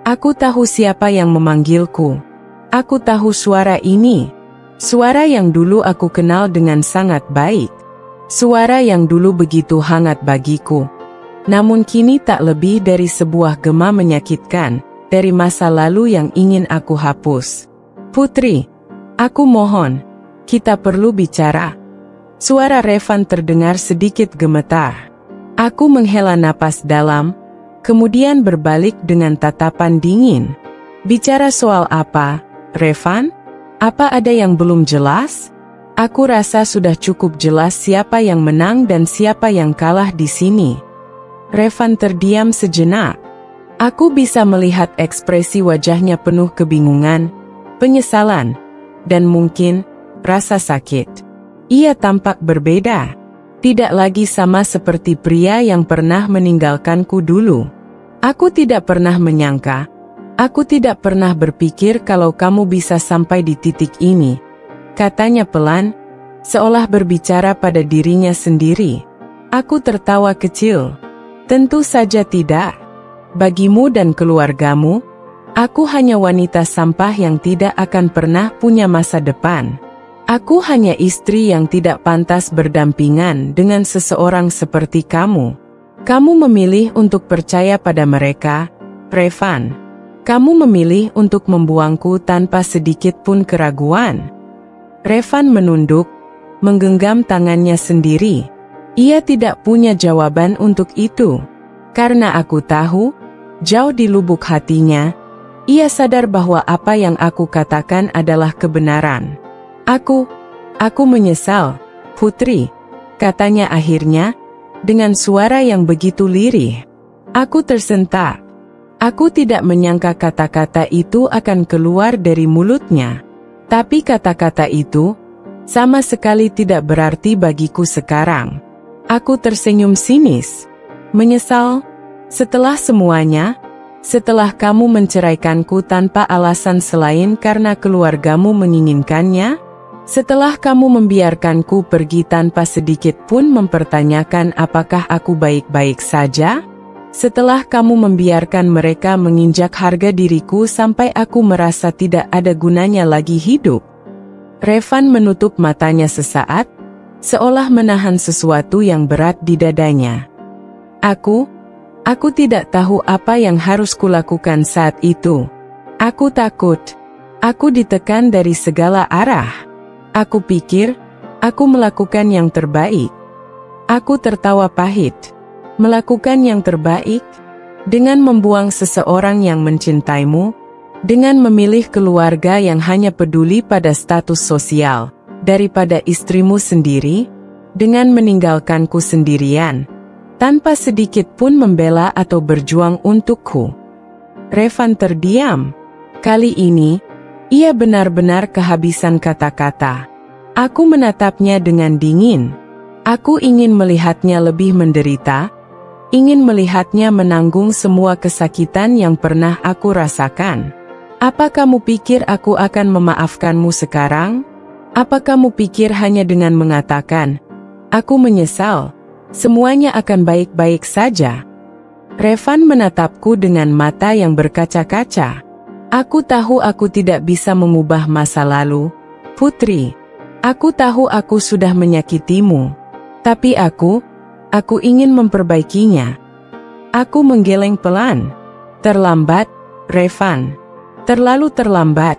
Aku tahu siapa yang memanggilku. Aku tahu suara ini. Suara yang dulu aku kenal dengan sangat baik. Suara yang dulu begitu hangat bagiku. Namun kini tak lebih dari sebuah gema menyakitkan, dari masa lalu yang ingin aku hapus. "Putri, aku mohon, kita perlu bicara." Suara Revan terdengar sedikit gemetar. Aku menghela napas dalam, kemudian berbalik dengan tatapan dingin. Bicara soal apa, Revan? Apa ada yang belum jelas? Aku rasa sudah cukup jelas siapa yang menang dan siapa yang kalah di sini. Revan terdiam sejenak. Aku bisa melihat ekspresi wajahnya penuh kebingungan, penyesalan, dan mungkin rasa sakit. Ia tampak berbeda. Tidak lagi sama seperti pria yang pernah meninggalkanku dulu. Aku tidak pernah menyangka, aku tidak pernah berpikir kalau kamu bisa sampai di titik ini, katanya pelan, seolah berbicara pada dirinya sendiri. Aku tertawa kecil. Tentu saja tidak. Bagimu dan keluargamu, aku hanya wanita sampah yang tidak akan pernah punya masa depan. Aku hanya istri yang tidak pantas berdampingan dengan seseorang seperti kamu. Kamu memilih untuk percaya pada mereka, Revan. Kamu memilih untuk membuangku tanpa sedikit pun keraguan. Revan menunduk, menggenggam tangannya sendiri. Ia tidak punya jawaban untuk itu. Karena aku tahu, jauh di lubuk hatinya, ia sadar bahwa apa yang aku katakan adalah kebenaran. Aku menyesal, Putri, katanya akhirnya, dengan suara yang begitu lirih. Aku tersentak. Aku tidak menyangka kata-kata itu akan keluar dari mulutnya. Tapi kata-kata itu, sama sekali tidak berarti bagiku sekarang. Aku tersenyum sinis. Menyesal? Setelah semuanya? Setelah kamu menceraikanku tanpa alasan selain karena keluargamu menginginkannya? Setelah kamu membiarkanku pergi tanpa sedikit pun mempertanyakan apakah aku baik-baik saja? Setelah kamu membiarkan mereka menginjak harga diriku sampai aku merasa tidak ada gunanya lagi hidup. Revan menutup matanya sesaat, seolah menahan sesuatu yang berat di dadanya. Aku tidak tahu apa yang harus kulakukan saat itu. Aku takut. Aku ditekan dari segala arah. Aku pikir, aku melakukan yang terbaik. Aku tertawa pahit. Melakukan yang terbaik? Dengan membuang seseorang yang mencintaimu? Dengan memilih keluarga yang hanya peduli pada status sosial, daripada istrimu sendiri? Dengan meninggalkanku sendirian, tanpa sedikit pun membela atau berjuang untukku? Revan terdiam. Kali ini, ia benar-benar kehabisan kata-kata. Aku menatapnya dengan dingin. Aku ingin melihatnya lebih menderita, ingin melihatnya menanggung semua kesakitan yang pernah aku rasakan. Apa kamu pikir aku akan memaafkanmu sekarang? Apa kamu pikir hanya dengan mengatakan, aku menyesal, semuanya akan baik-baik saja? Revan menatapku dengan mata yang berkaca-kaca. Aku tahu aku tidak bisa mengubah masa lalu, Putri. Aku tahu aku sudah menyakitimu. Tapi aku ingin memperbaikinya. Aku menggeleng pelan. Terlambat, Revan. Terlalu terlambat.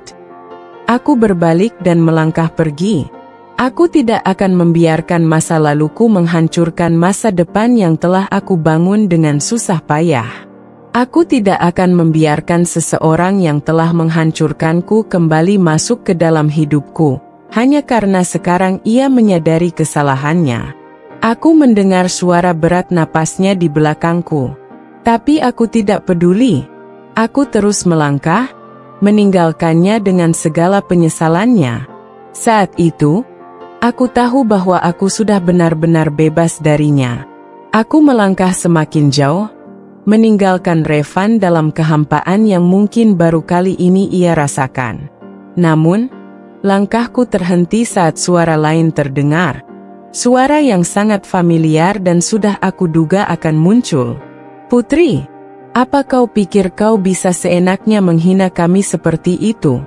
Aku berbalik dan melangkah pergi. Aku tidak akan membiarkan masa laluku menghancurkan masa depan yang telah aku bangun dengan susah payah. Aku tidak akan membiarkan seseorang yang telah menghancurkanku kembali masuk ke dalam hidupku, hanya karena sekarang ia menyadari kesalahannya. Aku mendengar suara berat napasnya di belakangku. Tapi aku tidak peduli. Aku terus melangkah, meninggalkannya dengan segala penyesalannya. Saat itu, aku tahu bahwa aku sudah benar-benar bebas darinya. Aku melangkah semakin jauh, meninggalkan Revan dalam kehampaan yang mungkin baru kali ini ia rasakan. Namun, langkahku terhenti saat suara lain terdengar. Suara yang sangat familiar dan sudah aku duga akan muncul. Putri, apa kau pikir kau bisa seenaknya menghina kami seperti itu?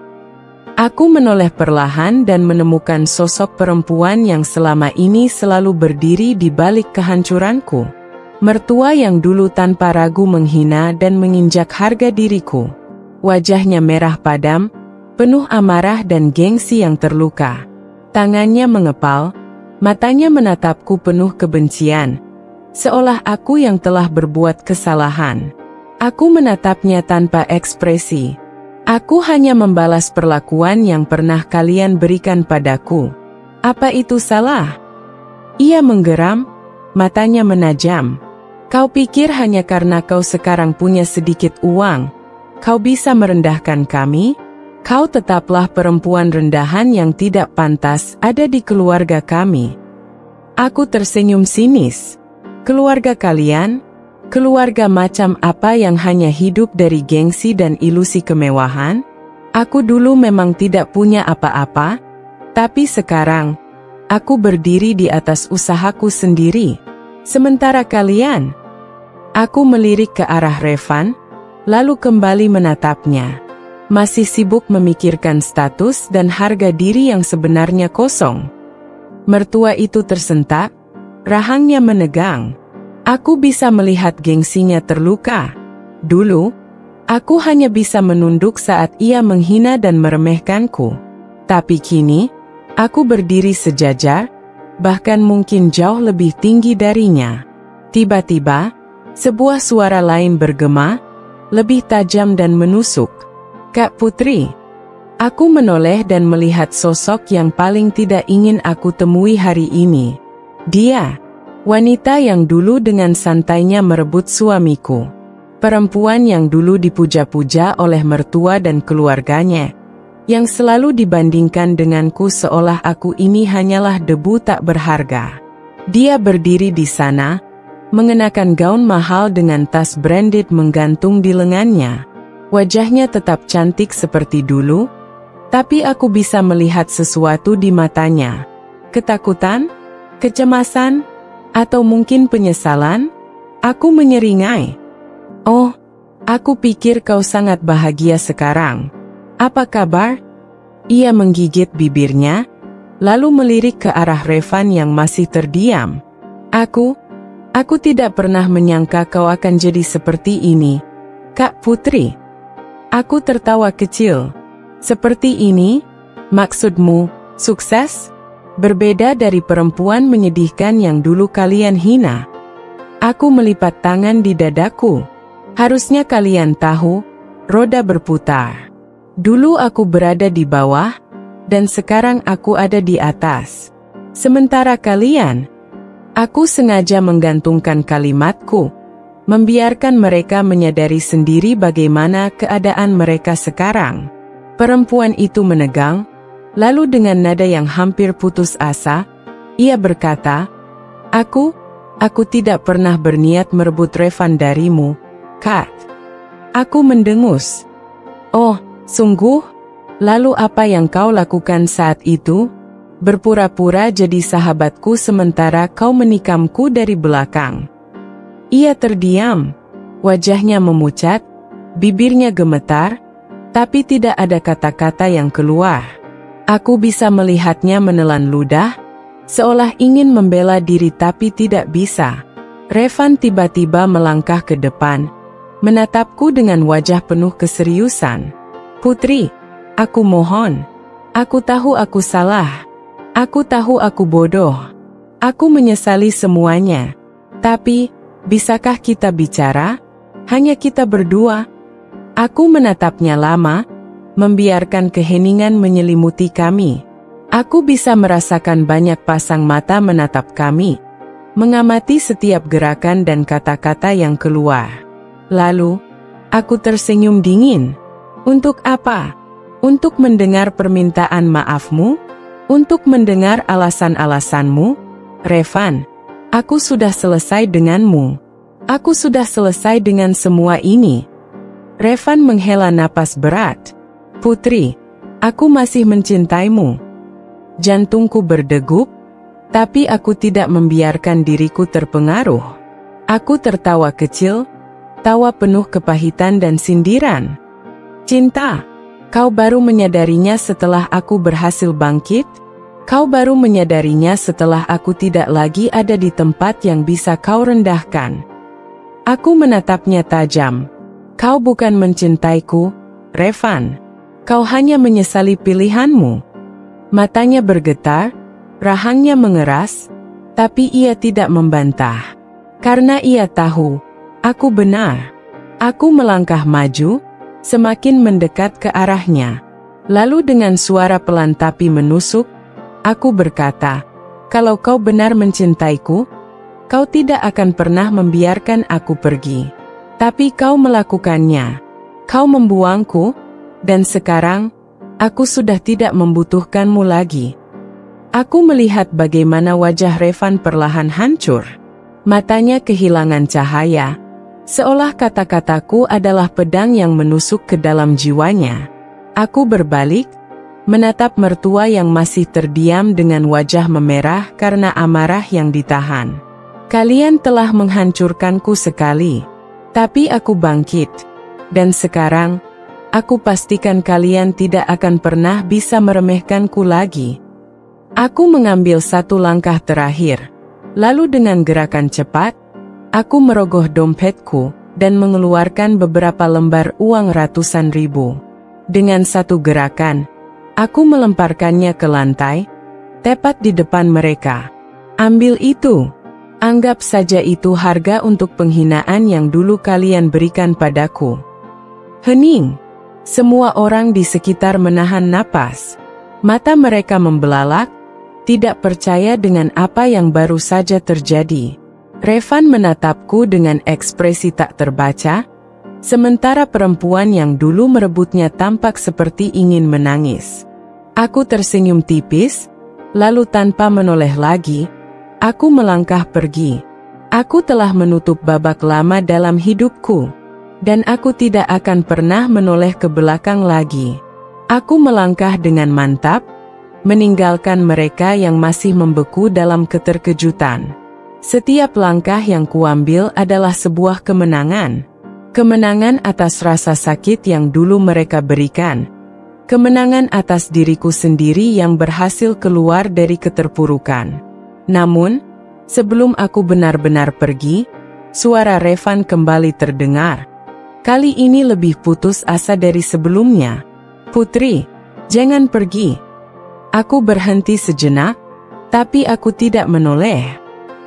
Aku menoleh perlahan dan menemukan sosok perempuan yang selama ini selalu berdiri di balik kehancuranku. Mertua yang dulu tanpa ragu menghina dan menginjak harga diriku. Wajahnya merah padam, penuh amarah dan gengsi yang terluka. Tangannya mengepal, Matanya menatapku penuh kebencian, seolah aku yang telah berbuat kesalahan. Aku menatapnya tanpa ekspresi. Aku hanya membalas perlakuan yang pernah kalian berikan padaku. Apa itu salah? Ia menggeram, matanya menajam. Kau pikir hanya karena kau sekarang punya sedikit uang, kau bisa merendahkan kami? Kau tetaplah perempuan rendahan yang tidak pantas ada di keluarga kami. Aku tersenyum sinis. Keluarga kalian? Keluarga macam apa yang hanya hidup dari gengsi dan ilusi kemewahan? Aku dulu memang tidak punya apa-apa, tapi sekarang, aku berdiri di atas usahaku sendiri. Sementara kalian? Aku melirik ke arah Revan, lalu kembali menatapnya. Masih sibuk memikirkan status dan harga diri yang sebenarnya kosong. Mertua itu tersentak, rahangnya menegang. Aku bisa melihat gengsinya terluka. Dulu, aku hanya bisa menunduk saat ia menghina dan meremehkanku. Tapi kini, aku berdiri sejajar, bahkan mungkin jauh lebih tinggi darinya. Tiba-tiba, sebuah suara lain bergema, lebih tajam dan menusuk. Kak Putri. Aku menoleh dan melihat sosok yang paling tidak ingin aku temui hari ini. Dia, wanita yang dulu dengan santainya merebut suamiku. Perempuan yang dulu dipuja-puja oleh mertua dan keluarganya. Yang selalu dibandingkan denganku seolah aku ini hanyalah debu tak berharga. Dia berdiri di sana, mengenakan gaun mahal dengan tas branded menggantung di lengannya. Wajahnya tetap cantik seperti dulu, tapi aku bisa melihat sesuatu di matanya. Ketakutan? Kecemasan? Atau mungkin penyesalan? Aku menyeringai. Oh, aku pikir kau sangat bahagia sekarang. Apa kabar? Ia menggigit bibirnya, lalu melirik ke arah Revan yang masih terdiam. Aku tidak pernah menyangka kau akan jadi seperti ini, Kak Putri. Aku tertawa kecil. Seperti ini? Maksudmu, sukses? Berbeda dari perempuan menyedihkan yang dulu kalian hina. Aku melipat tangan di dadaku. Harusnya kalian tahu, roda berputar. Dulu aku berada di bawah, dan sekarang aku ada di atas. Sementara kalian, aku sengaja menggantungkan kalimatku, membiarkan mereka menyadari sendiri bagaimana keadaan mereka sekarang. Perempuan itu menegang, lalu dengan nada yang hampir putus asa, ia berkata, Aku tidak pernah berniat merebut Revan darimu, Kat. Aku mendengus. Oh, sungguh? Lalu apa yang kau lakukan saat itu? Berpura-pura jadi sahabatku sementara kau menikamku dari belakang. Ia terdiam, wajahnya memucat, bibirnya gemetar, tapi tidak ada kata-kata yang keluar. Aku bisa melihatnya menelan ludah, seolah ingin membela diri tapi tidak bisa. Revan tiba-tiba melangkah ke depan, menatapku dengan wajah penuh keseriusan. Putri, aku mohon. Aku tahu aku salah. Aku tahu aku bodoh. Aku menyesali semuanya. Tapi, bisakah kita bicara? Hanya kita berdua. Aku menatapnya lama, membiarkan keheningan menyelimuti kami. Aku bisa merasakan banyak pasang mata menatap kami, mengamati setiap gerakan dan kata-kata yang keluar. Lalu, aku tersenyum dingin. Untuk apa? Untuk mendengar permintaan maafmu? Untuk mendengar alasan-alasanmu? Revan, aku sudah selesai denganmu. Aku sudah selesai dengan semua ini. Revan menghela napas berat. Putri, aku masih mencintaimu. Jantungku berdegup, tapi aku tidak membiarkan diriku terpengaruh. Aku tertawa kecil, tawa penuh kepahitan dan sindiran. Cinta, kau baru menyadarinya setelah aku berhasil bangkit? Kau baru menyadarinya setelah aku tidak lagi ada di tempat yang bisa kau rendahkan. Aku menatapnya tajam. Kau bukan mencintaiku, Revan. Kau hanya menyesali pilihanmu. Matanya bergetar, Rahangnya mengeras, tapi ia tidak membantah. Karena ia tahu, aku benar. Aku melangkah maju, semakin mendekat ke arahnya. Lalu dengan suara pelan tapi menusuk, aku berkata, "Kalau kau benar mencintaiku, kau tidak akan pernah membiarkan aku pergi. Tapi kau melakukannya. Kau membuangku, dan sekarang, aku sudah tidak membutuhkanmu lagi." Aku melihat bagaimana wajah Revan perlahan hancur. Matanya kehilangan cahaya, seolah kata-kataku adalah pedang yang menusuk ke dalam jiwanya. Aku berbalik, menatap mertua yang masih terdiam dengan wajah memerah karena amarah yang ditahan. "Kalian telah menghancurkanku sekali, tapi aku bangkit. Dan sekarang, aku pastikan kalian tidak akan pernah bisa meremehkanku lagi." Aku mengambil satu langkah terakhir, lalu dengan gerakan cepat, aku merogoh dompetku dan mengeluarkan beberapa lembar uang ratusan ribu. Dengan satu gerakan, aku melemparkannya ke lantai, tepat di depan mereka. "Ambil itu. Anggap saja itu harga untuk penghinaan yang dulu kalian berikan padaku." Hening. Semua orang di sekitar menahan napas. Mata mereka membelalak, tidak percaya dengan apa yang baru saja terjadi. Revan menatapku dengan ekspresi tak terbaca, sementara perempuan yang dulu merebutnya tampak seperti ingin menangis. Aku tersenyum tipis, lalu tanpa menoleh lagi, aku melangkah pergi. Aku telah menutup babak lama dalam hidupku, dan aku tidak akan pernah menoleh ke belakang lagi. Aku melangkah dengan mantap, meninggalkan mereka yang masih membeku dalam keterkejutan. Setiap langkah yang kuambil adalah sebuah kemenangan. Kemenangan atas rasa sakit yang dulu mereka berikan. Kemenangan atas diriku sendiri yang berhasil keluar dari keterpurukan. Namun, sebelum aku benar-benar pergi, suara Revan kembali terdengar. Kali ini lebih putus asa dari sebelumnya. "Putri, jangan pergi." Aku berhenti sejenak, tapi aku tidak menoleh.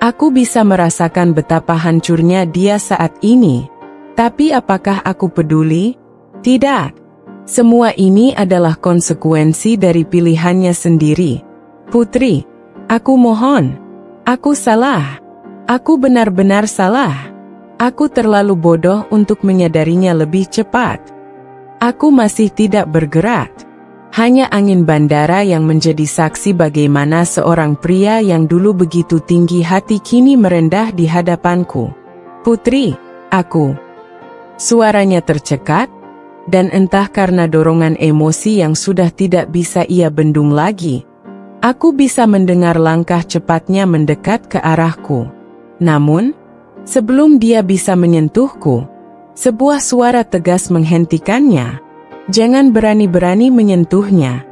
Aku bisa merasakan betapa hancurnya dia saat ini. Tapi apakah aku peduli? Tidak. Semua ini adalah konsekuensi dari pilihannya sendiri. "Putri, aku mohon. Aku salah. Aku benar-benar salah. Aku terlalu bodoh untuk menyadarinya lebih cepat." Aku masih tidak bergerak. Hanya angin bandara yang menjadi saksi bagaimana seorang pria yang dulu begitu tinggi hati kini merendah di hadapanku. "Putri, aku..." Suaranya tercekat, dan entah karena dorongan emosi yang sudah tidak bisa ia bendung lagi, aku bisa mendengar langkah cepatnya mendekat ke arahku. Namun, sebelum dia bisa menyentuhku, sebuah suara tegas menghentikannya. "Jangan berani-berani menyentuhnya."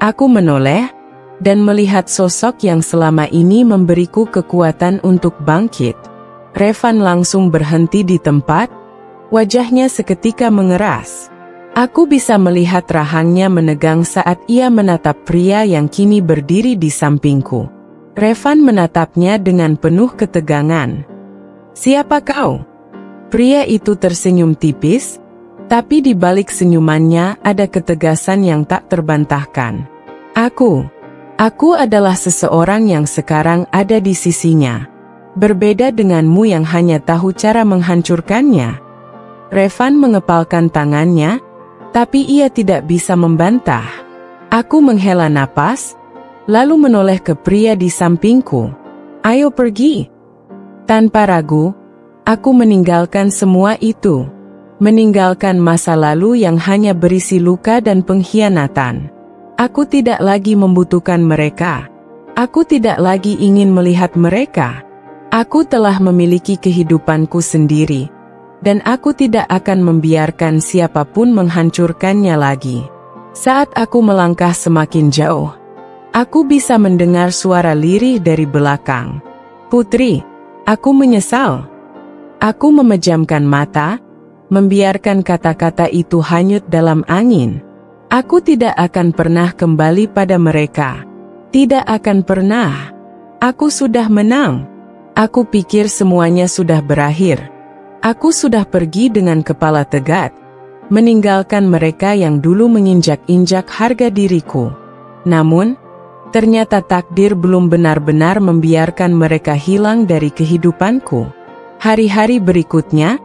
Aku menoleh, dan melihat sosok yang selama ini memberiku kekuatan untuk bangkit. Revan langsung berhenti di tempat, wajahnya seketika mengeras. Aku bisa melihat rahangnya menegang saat ia menatap pria yang kini berdiri di sampingku. Revan menatapnya dengan penuh ketegangan. "Siapa kau?" Pria itu tersenyum tipis, tapi di balik senyumannya ada ketegasan yang tak terbantahkan. Aku adalah seseorang yang sekarang ada di sisinya. Berbeda denganmu yang hanya tahu cara menghancurkannya." Revan mengepalkan tangannya, tapi ia tidak bisa membantah. Aku menghela napas, lalu menoleh ke pria di sampingku. "Ayo pergi." Tanpa ragu, aku meninggalkan semua itu. Meninggalkan masa lalu yang hanya berisi luka dan pengkhianatan. Aku tidak lagi membutuhkan mereka. Aku tidak lagi ingin melihat mereka. Aku telah memiliki kehidupanku sendiri, dan aku tidak akan membiarkan siapapun menghancurkannya lagi. Saat aku melangkah semakin jauh, aku bisa mendengar suara lirih dari belakang. "Putri, aku menyesal." Aku memejamkan mata, membiarkan kata-kata itu hanyut dalam angin. Aku tidak akan pernah kembali pada mereka. Tidak akan pernah. Aku sudah menang. Aku pikir semuanya sudah berakhir. Aku sudah pergi dengan kepala tegak, meninggalkan mereka yang dulu menginjak-injak harga diriku. Namun, ternyata takdir belum benar-benar membiarkan mereka hilang dari kehidupanku. Hari-hari berikutnya,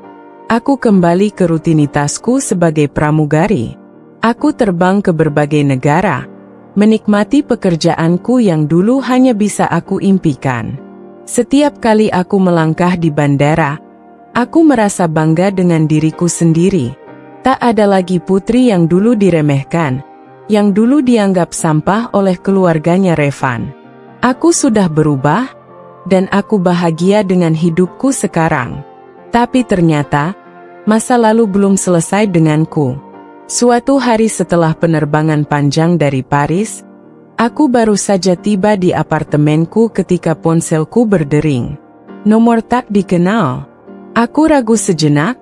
aku kembali ke rutinitasku sebagai pramugari. Aku terbang ke berbagai negara, menikmati pekerjaanku yang dulu hanya bisa aku impikan. Setiap kali aku melangkah di bandara, aku merasa bangga dengan diriku sendiri. Tak ada lagi Putri yang dulu diremehkan, yang dulu dianggap sampah oleh keluarganya Revan. Aku sudah berubah, dan aku bahagia dengan hidupku sekarang. Tapi ternyata, masa lalu belum selesai denganku. Suatu hari setelah penerbangan panjang dari Paris, aku baru saja tiba di apartemenku ketika ponselku berdering. Nomor tak dikenal. Aku ragu sejenak,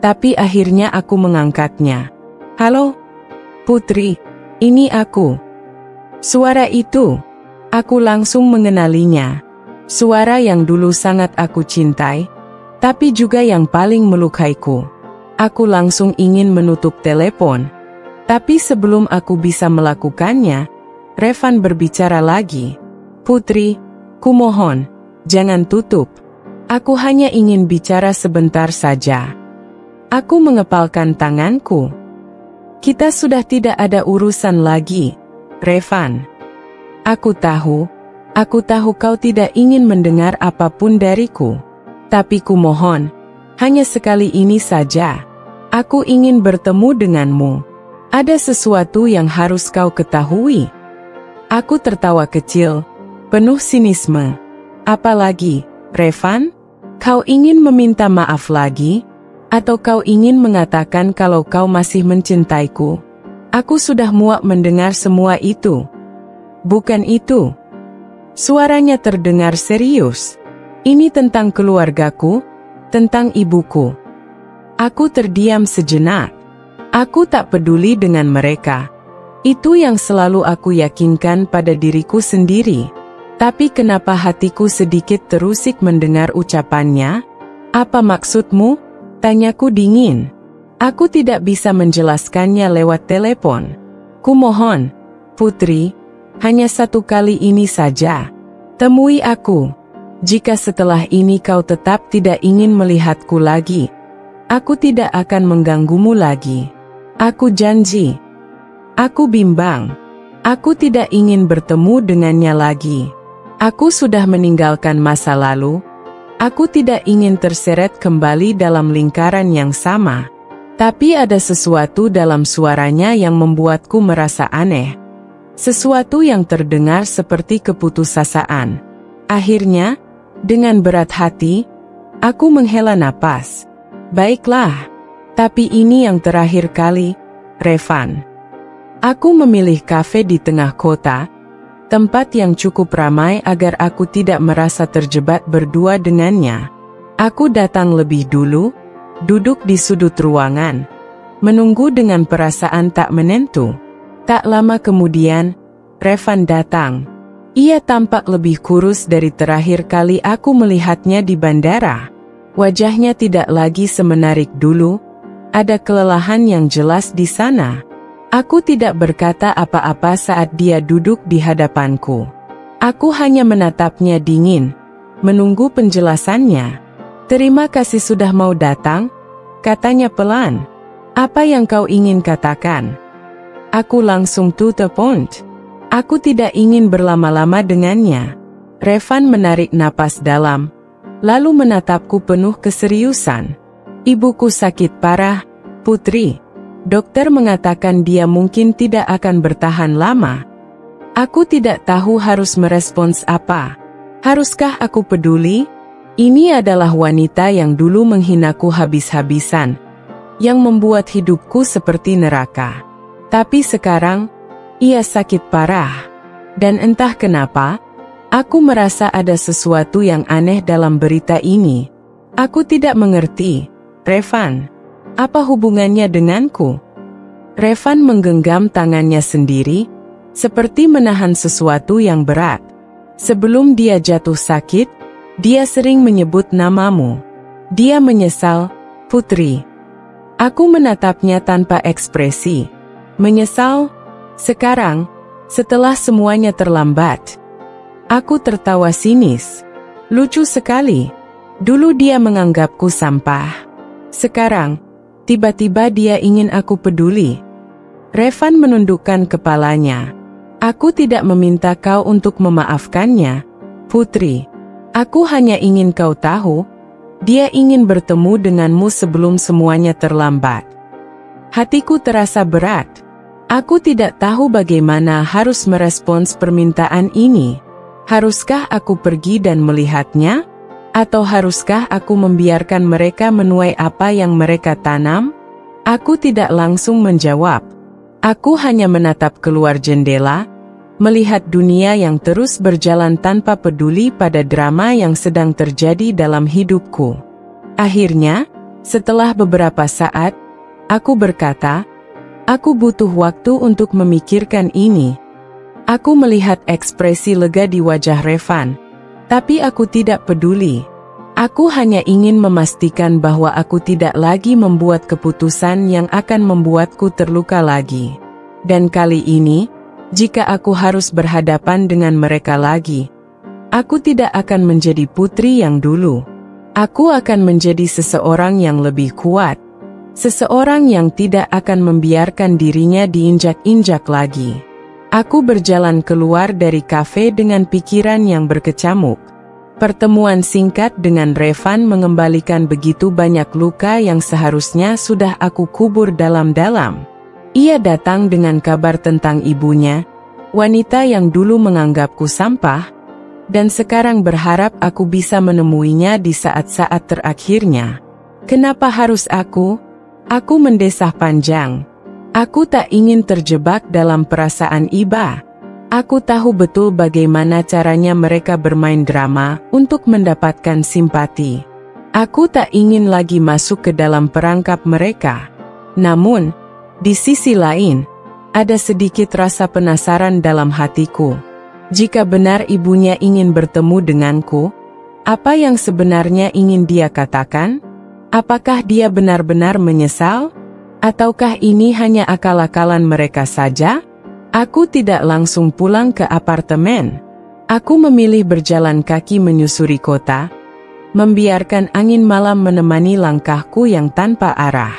tapi akhirnya aku mengangkatnya. "Halo, Putri, ini aku." Suara itu, aku langsung mengenalinya. Suara yang dulu sangat aku cintai, tapi juga yang paling melukaiku. Aku langsung ingin menutup telepon, tapi sebelum aku bisa melakukannya, Revan berbicara lagi. "Putri, kumohon, jangan tutup. Aku hanya ingin bicara sebentar saja." Aku mengepalkan tanganku. "Kita sudah tidak ada urusan lagi, Revan. Aku tahu kau tidak ingin mendengar apapun dariku. Tapi kumohon, hanya sekali ini saja. Aku ingin bertemu denganmu. Ada sesuatu yang harus kau ketahui." Aku tertawa kecil, penuh sinisme. "Apalagi, Revan? Kau ingin meminta maaf lagi? Atau kau ingin mengatakan kalau kau masih mencintaiku?" Aku sudah muak mendengar semua itu. "Bukan itu." Suaranya terdengar serius. "Ini tentang keluargaku, tentang ibuku." Aku terdiam sejenak. Aku tak peduli dengan mereka. Itu yang selalu aku yakinkan pada diriku sendiri. Tapi kenapa hatiku sedikit terusik mendengar ucapannya? "Apa maksudmu?" Tanyaku dingin. Aku tidak bisa menjelaskannya lewat telepon. "Kumohon, Putri, hanya satu kali ini saja. Temui aku. Jika setelah ini kau tetap tidak ingin melihatku lagi, aku tidak akan mengganggumu lagi. Aku janji." Aku bimbang. Aku tidak ingin bertemu dengannya lagi. Aku sudah meninggalkan masa lalu. Aku tidak ingin terseret kembali dalam lingkaran yang sama. Tapi ada sesuatu dalam suaranya yang membuatku merasa aneh. Sesuatu yang terdengar seperti keputusasaan. Akhirnya, dengan berat hati, aku menghela napas. "Baiklah, tapi ini yang terakhir kali, Revan." Aku memilih kafe di tengah kota, tempat yang cukup ramai agar aku tidak merasa terjebak berdua dengannya. Aku datang lebih dulu, duduk di sudut ruangan, menunggu dengan perasaan tak menentu. Tak lama kemudian, Revan datang. Ia tampak lebih kurus dari terakhir kali aku melihatnya di bandara. Wajahnya tidak lagi semenarik dulu, ada kelelahan yang jelas di sana. Aku tidak berkata apa-apa saat dia duduk di hadapanku. Aku hanya menatapnya dingin, menunggu penjelasannya. "Terima kasih sudah mau datang," katanya pelan. "Apa yang kau ingin katakan?" Aku langsung to the point. Aku tidak ingin berlama-lama dengannya. Revan menarik napas dalam, lalu menatapku penuh keseriusan. "Ibuku sakit parah, Putri. Dokter mengatakan dia mungkin tidak akan bertahan lama." Aku tidak tahu harus merespons apa. Haruskah aku peduli? Ini adalah wanita yang dulu menghinaku habis-habisan, yang membuat hidupku seperti neraka. Tapi sekarang, ia sakit parah. Dan entah kenapa, aku merasa ada sesuatu yang aneh dalam berita ini. Aku tidak mengerti. "Revan, apa hubungannya denganku?" Revan menggenggam tangannya sendiri, seperti menahan sesuatu yang berat. Sebelum dia jatuh sakit, dia sering menyebut namamu. Dia menyesal, Putri. Aku menatapnya tanpa ekspresi. Menyesal? Sekarang, setelah semuanya terlambat. Aku tertawa sinis. Lucu sekali. Dulu dia menganggapku sampah. Sekarang, tiba-tiba dia ingin aku peduli. Revan menundukkan kepalanya. Aku tidak meminta kau untuk memaafkannya, Putri. Aku hanya ingin kau tahu, dia ingin bertemu denganmu sebelum semuanya terlambat. Hatiku terasa berat. Aku tidak tahu bagaimana harus merespons permintaan ini. Haruskah aku pergi dan melihatnya? Atau haruskah aku membiarkan mereka menuai apa yang mereka tanam? Aku tidak langsung menjawab. Aku hanya menatap keluar jendela, melihat dunia yang terus berjalan tanpa peduli pada drama yang sedang terjadi dalam hidupku. Akhirnya, setelah beberapa saat, aku berkata, aku butuh waktu untuk memikirkan ini. Aku melihat ekspresi lega di wajah Revan, tapi aku tidak peduli. Aku hanya ingin memastikan bahwa aku tidak lagi membuat keputusan yang akan membuatku terluka lagi. Dan kali ini, jika aku harus berhadapan dengan mereka lagi, aku tidak akan menjadi putri yang dulu. Aku akan menjadi seseorang yang lebih kuat. Seseorang yang tidak akan membiarkan dirinya diinjak-injak lagi. Aku berjalan keluar dari kafe dengan pikiran yang berkecamuk. Pertemuan singkat dengan Revan mengembalikan begitu banyak luka yang seharusnya sudah aku kubur dalam-dalam. Ia datang dengan kabar tentang ibunya, wanita yang dulu menganggapku sampah, dan sekarang berharap aku bisa menemuinya di saat-saat terakhirnya. Kenapa harus aku? Aku mendesah panjang. Aku tak ingin terjebak dalam perasaan iba. Aku tahu betul bagaimana caranya mereka bermain drama untuk mendapatkan simpati. Aku tak ingin lagi masuk ke dalam perangkap mereka. Namun, di sisi lain, ada sedikit rasa penasaran dalam hatiku. Jika benar ibunya ingin bertemu denganku, apa yang sebenarnya ingin dia katakan? Apakah dia benar-benar menyesal? Ataukah ini hanya akal-akalan mereka saja? Aku tidak langsung pulang ke apartemen. Aku memilih berjalan kaki menyusuri kota, membiarkan angin malam menemani langkahku yang tanpa arah.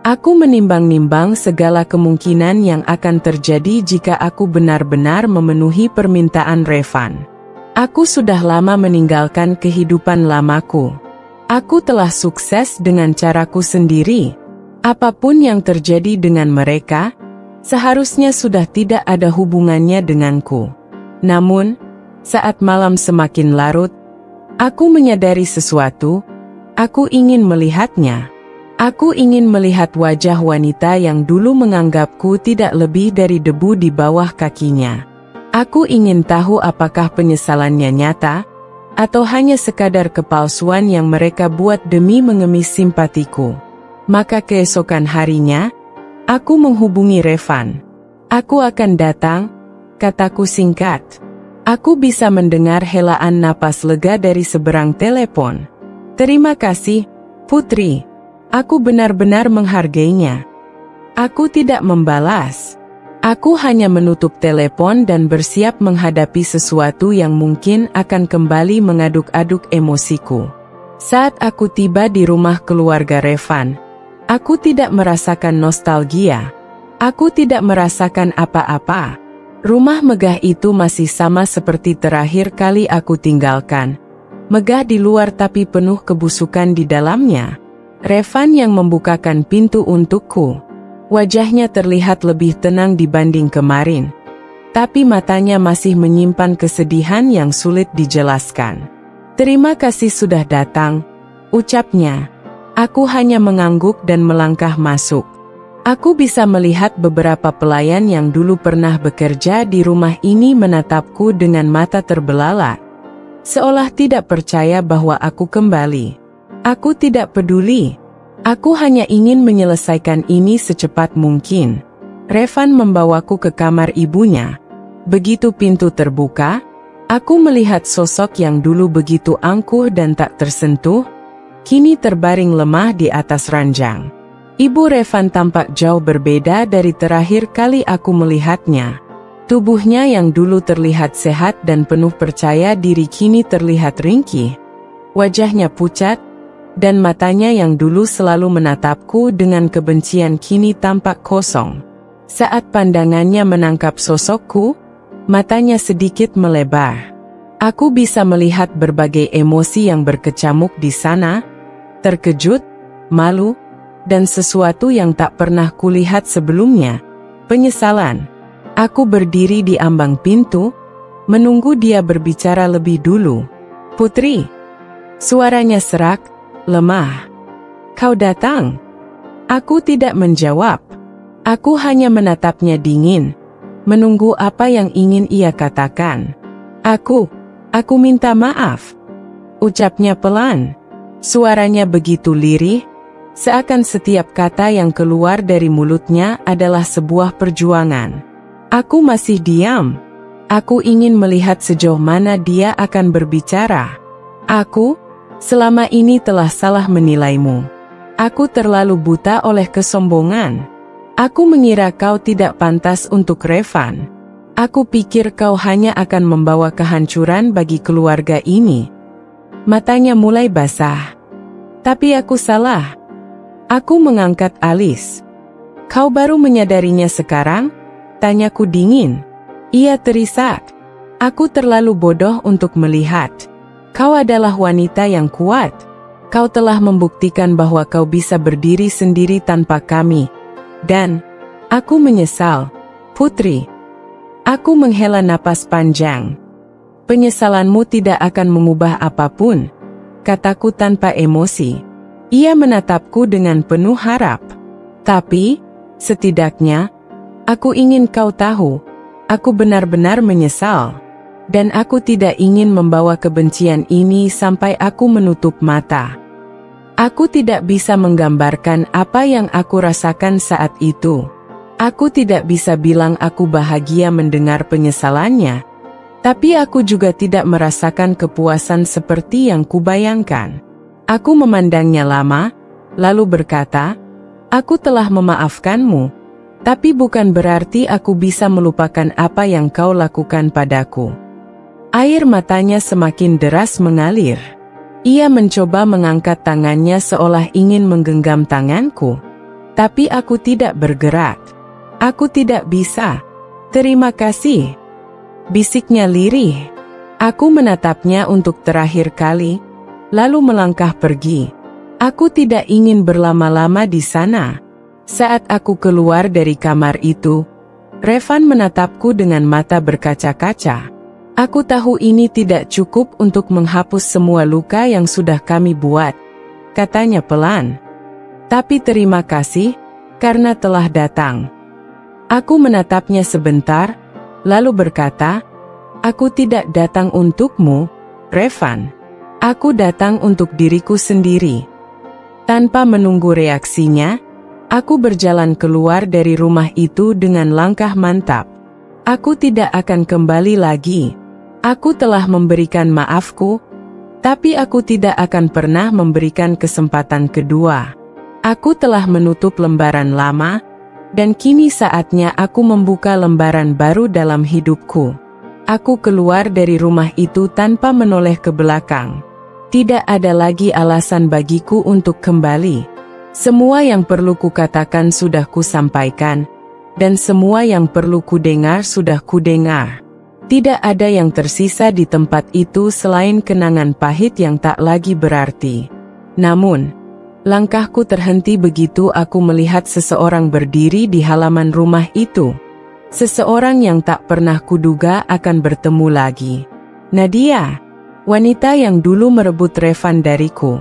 Aku menimbang-nimbang segala kemungkinan yang akan terjadi jika aku benar-benar memenuhi permintaan Revan. Aku sudah lama meninggalkan kehidupan lamaku. Aku telah sukses dengan caraku sendiri. Apapun yang terjadi dengan mereka, seharusnya sudah tidak ada hubungannya denganku. Namun, saat malam semakin larut, aku menyadari sesuatu. Aku ingin melihatnya. Aku ingin melihat wajah wanita yang dulu menganggapku tidak lebih dari debu di bawah kakinya. Aku ingin tahu apakah penyesalannya nyata, atau hanya sekadar kepalsuan yang mereka buat demi mengemis simpatiku. Maka keesokan harinya, aku menghubungi Revan. Aku akan datang, kataku singkat. Aku bisa mendengar helaan napas lega dari seberang telepon. Terima kasih, Putri. Aku benar-benar menghargainya. Aku tidak membalas. Aku hanya menutup telepon dan bersiap menghadapi sesuatu yang mungkin akan kembali mengaduk-aduk emosiku. Saat aku tiba di rumah keluarga Revan, aku tidak merasakan nostalgia. Aku tidak merasakan apa-apa. Rumah megah itu masih sama seperti terakhir kali aku tinggalkan. Megah di luar tapi penuh kebusukan di dalamnya. Revan yang membukakan pintu untukku. Wajahnya terlihat lebih tenang dibanding kemarin. Tapi matanya masih menyimpan kesedihan yang sulit dijelaskan. Terima kasih sudah datang, ucapnya. Aku hanya mengangguk dan melangkah masuk. Aku bisa melihat beberapa pelayan yang dulu pernah bekerja di rumah ini menatapku dengan mata terbelalak. Seolah tidak percaya bahwa aku kembali. Aku tidak peduli. Aku hanya ingin menyelesaikan ini secepat mungkin. Revan membawaku ke kamar ibunya. Begitu pintu terbuka, aku melihat sosok yang dulu begitu angkuh dan tak tersentuh, kini terbaring lemah di atas ranjang. Ibu Revan tampak jauh berbeda dari terakhir kali aku melihatnya. Tubuhnya yang dulu terlihat sehat dan penuh percaya diri kini terlihat ringkih. Wajahnya pucat, dan matanya yang dulu selalu menatapku dengan kebencian kini tampak kosong. Saat pandangannya menangkap sosokku, matanya sedikit melebar. Aku bisa melihat berbagai emosi yang berkecamuk di sana, terkejut, malu, dan sesuatu yang tak pernah kulihat sebelumnya, penyesalan. Aku berdiri di ambang pintu, menunggu dia berbicara lebih dulu. "Putri," suaranya serak, lemah. "Kau datang?" Aku tidak menjawab. Aku hanya menatapnya dingin, menunggu apa yang ingin ia katakan. Aku minta maaf," ucapnya pelan. Suaranya begitu lirih, seakan setiap kata yang keluar dari mulutnya adalah sebuah perjuangan. Aku masih diam. Aku ingin melihat sejauh mana dia akan berbicara. "Aku, selama ini telah salah menilaimu. Aku terlalu buta oleh kesombongan. Aku mengira kau tidak pantas untuk Revan. Aku pikir kau hanya akan membawa kehancuran bagi keluarga ini." Matanya mulai basah. Tapi aku salah. Aku mengangkat alis. "Kau baru menyadarinya sekarang?" Tanyaku dingin. Ia terisak. "Aku terlalu bodoh untuk melihat. Kau adalah wanita yang kuat. Kau telah membuktikan bahwa kau bisa berdiri sendiri tanpa kami. Dan aku menyesal, Putri." Aku menghela napas panjang. "Penyesalanmu tidak akan mengubah apapun," kataku tanpa emosi. Ia menatapku dengan penuh harap. "Tapi, setidaknya, aku ingin kau tahu, aku benar-benar menyesal. Dan aku tidak ingin membawa kebencian ini sampai aku menutup mata." Aku tidak bisa menggambarkan apa yang aku rasakan saat itu. Aku tidak bisa bilang aku bahagia mendengar penyesalannya, tapi aku juga tidak merasakan kepuasan seperti yang kubayangkan. Aku memandangnya lama, lalu berkata, "Aku telah memaafkanmu. Tapi bukan berarti aku bisa melupakan apa yang kau lakukan padaku." Air matanya semakin deras mengalir. Ia mencoba mengangkat tangannya seolah ingin menggenggam tanganku. Tapi aku tidak bergerak. "Aku tidak bisa." "Terima kasih," bisiknya lirih. Aku menatapnya untuk terakhir kali, lalu melangkah pergi. Aku tidak ingin berlama-lama di sana. Saat aku keluar dari kamar itu, Revan menatapku dengan mata berkaca-kaca. "Aku tahu ini tidak cukup untuk menghapus semua luka yang sudah kami buat," katanya pelan. "Tapi terima kasih, karena telah datang." Aku menatapnya sebentar, lalu berkata, "Aku tidak datang untukmu, Revan. Aku datang untuk diriku sendiri." Tanpa menunggu reaksinya, aku berjalan keluar dari rumah itu dengan langkah mantap. Aku tidak akan kembali lagi. Aku telah memberikan maafku, tapi aku tidak akan pernah memberikan kesempatan kedua. Aku telah menutup lembaran lama, dan kini saatnya aku membuka lembaran baru dalam hidupku. Aku keluar dari rumah itu tanpa menoleh ke belakang. Tidak ada lagi alasan bagiku untuk kembali. Semua yang perlu kukatakan sudah kusampaikan, dan semua yang perlu kudengar sudah kudengar. Tidak ada yang tersisa di tempat itu selain kenangan pahit yang tak lagi berarti. Namun, langkahku terhenti begitu aku melihat seseorang berdiri di halaman rumah itu. Seseorang yang tak pernah kuduga akan bertemu lagi. Nadia, wanita yang dulu merebut Revan dariku.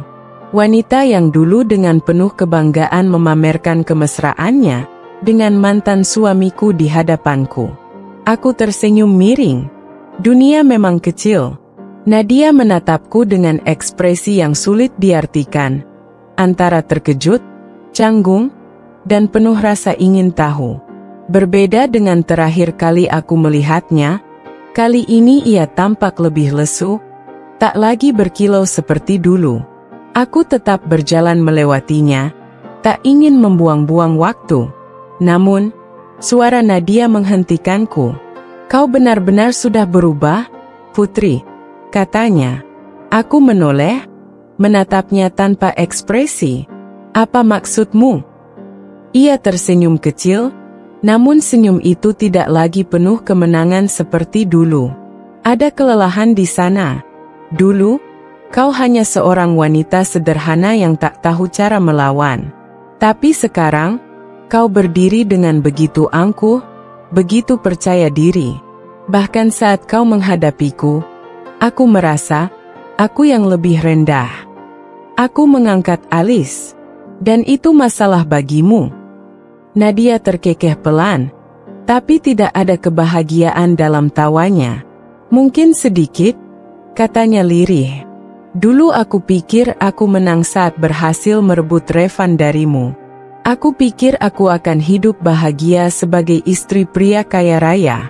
Wanita yang dulu dengan penuh kebanggaan memamerkan kemesraannya dengan mantan suamiku di hadapanku. Aku tersenyum miring. Dunia memang kecil. Nadia menatapku dengan ekspresi yang sulit diartikan, antara terkejut, canggung, dan penuh rasa ingin tahu. Berbeda dengan terakhir kali aku melihatnya, kali ini ia tampak lebih lesu, tak lagi berkilau seperti dulu. Aku tetap berjalan melewatinya, tak ingin membuang-buang waktu. Namun, suara Nadia menghentikanku. "Kau benar-benar sudah berubah, Putri," katanya. Aku menoleh, menatapnya tanpa ekspresi. "Apa maksudmu?" Ia tersenyum kecil, namun senyum itu tidak lagi penuh kemenangan seperti dulu. "Ada kelelahan di sana. Dulu, kau hanya seorang wanita sederhana yang tak tahu cara melawan. Tapi sekarang, kau berdiri dengan begitu angkuh, begitu percaya diri. Bahkan saat kau menghadapiku, aku merasa, aku yang lebih rendah." Aku mengangkat alis. "Dan itu masalah bagimu?" Nadia terkekeh pelan, tapi tidak ada kebahagiaan dalam tawanya. "Mungkin sedikit," katanya lirih. "Dulu aku pikir aku menang saat berhasil merebut Revan darimu. Aku pikir aku akan hidup bahagia sebagai istri pria kaya raya."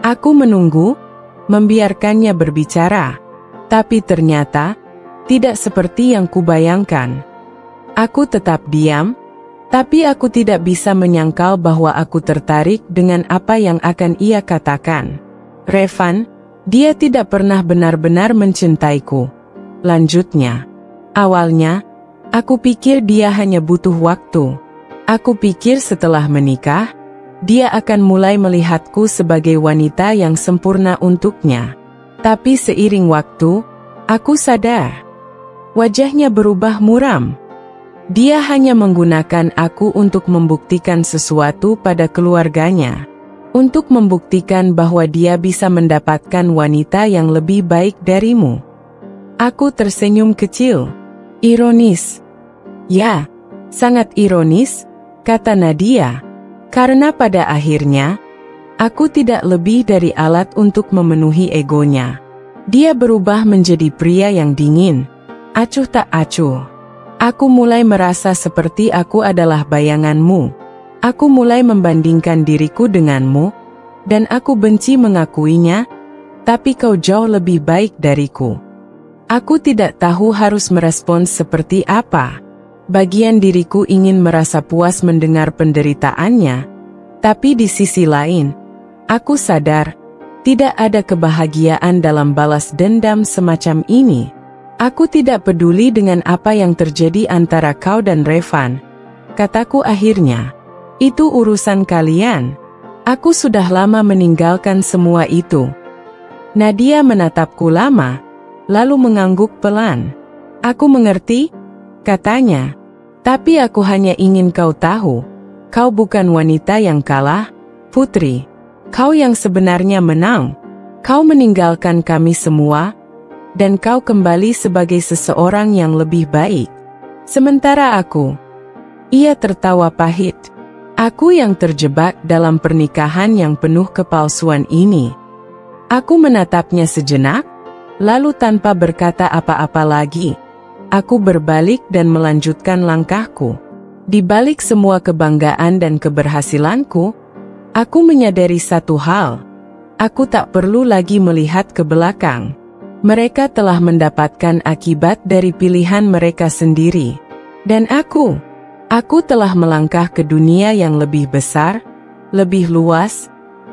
Aku menunggu, membiarkannya berbicara. Tapi ternyata, tidak seperti yang kubayangkan. Aku tetap diam, tapi aku tidak bisa menyangkal bahwa aku tertarik dengan apa yang akan ia katakan. "Revan, dia tidak pernah benar-benar mencintaiku," lanjutnya. "Awalnya, aku pikir dia hanya butuh waktu. Aku pikir setelah menikah, dia akan mulai melihatku sebagai wanita yang sempurna untuknya. Tapi seiring waktu, aku sadar, wajahnya berubah muram. Dia hanya menggunakan aku untuk membuktikan sesuatu pada keluarganya. Untuk membuktikan bahwa dia bisa mendapatkan wanita yang lebih baik darimu." Aku tersenyum kecil. "Ironis." "Ya, sangat ironis," kata Nadia. "Karena pada akhirnya, aku tidak lebih dari alat untuk memenuhi egonya. Dia berubah menjadi pria yang dingin, acuh tak acuh. Aku mulai merasa seperti aku adalah bayanganmu. Aku mulai membandingkan diriku denganmu, dan aku benci mengakuinya, tapi kau jauh lebih baik dariku." Aku tidak tahu harus merespons seperti apa. Bagian diriku ingin merasa puas mendengar penderitaannya, tapi di sisi lain, aku sadar, tidak ada kebahagiaan dalam balas dendam semacam ini. "Aku tidak peduli dengan apa yang terjadi antara kau dan Revan," kataku akhirnya. "Itu urusan kalian. Aku sudah lama meninggalkan semua itu." Nadia menatapku lama, lalu mengangguk pelan. "Aku mengerti," katanya. "Tapi aku hanya ingin kau tahu, kau bukan wanita yang kalah, Putri. Kau yang sebenarnya menang. Kau meninggalkan kami semua, dan kau kembali sebagai seseorang yang lebih baik. Sementara aku..." Ia tertawa pahit. "Aku yang terjebak dalam pernikahan yang penuh kepalsuan ini." Aku menatapnya sejenak, lalu tanpa berkata apa-apa lagi, aku berbalik dan melanjutkan langkahku. Di balik semua kebanggaan dan keberhasilanku, aku menyadari satu hal. Aku tak perlu lagi melihat ke belakang. Mereka telah mendapatkan akibat dari pilihan mereka sendiri. Dan aku telah melangkah ke dunia yang lebih besar, lebih luas,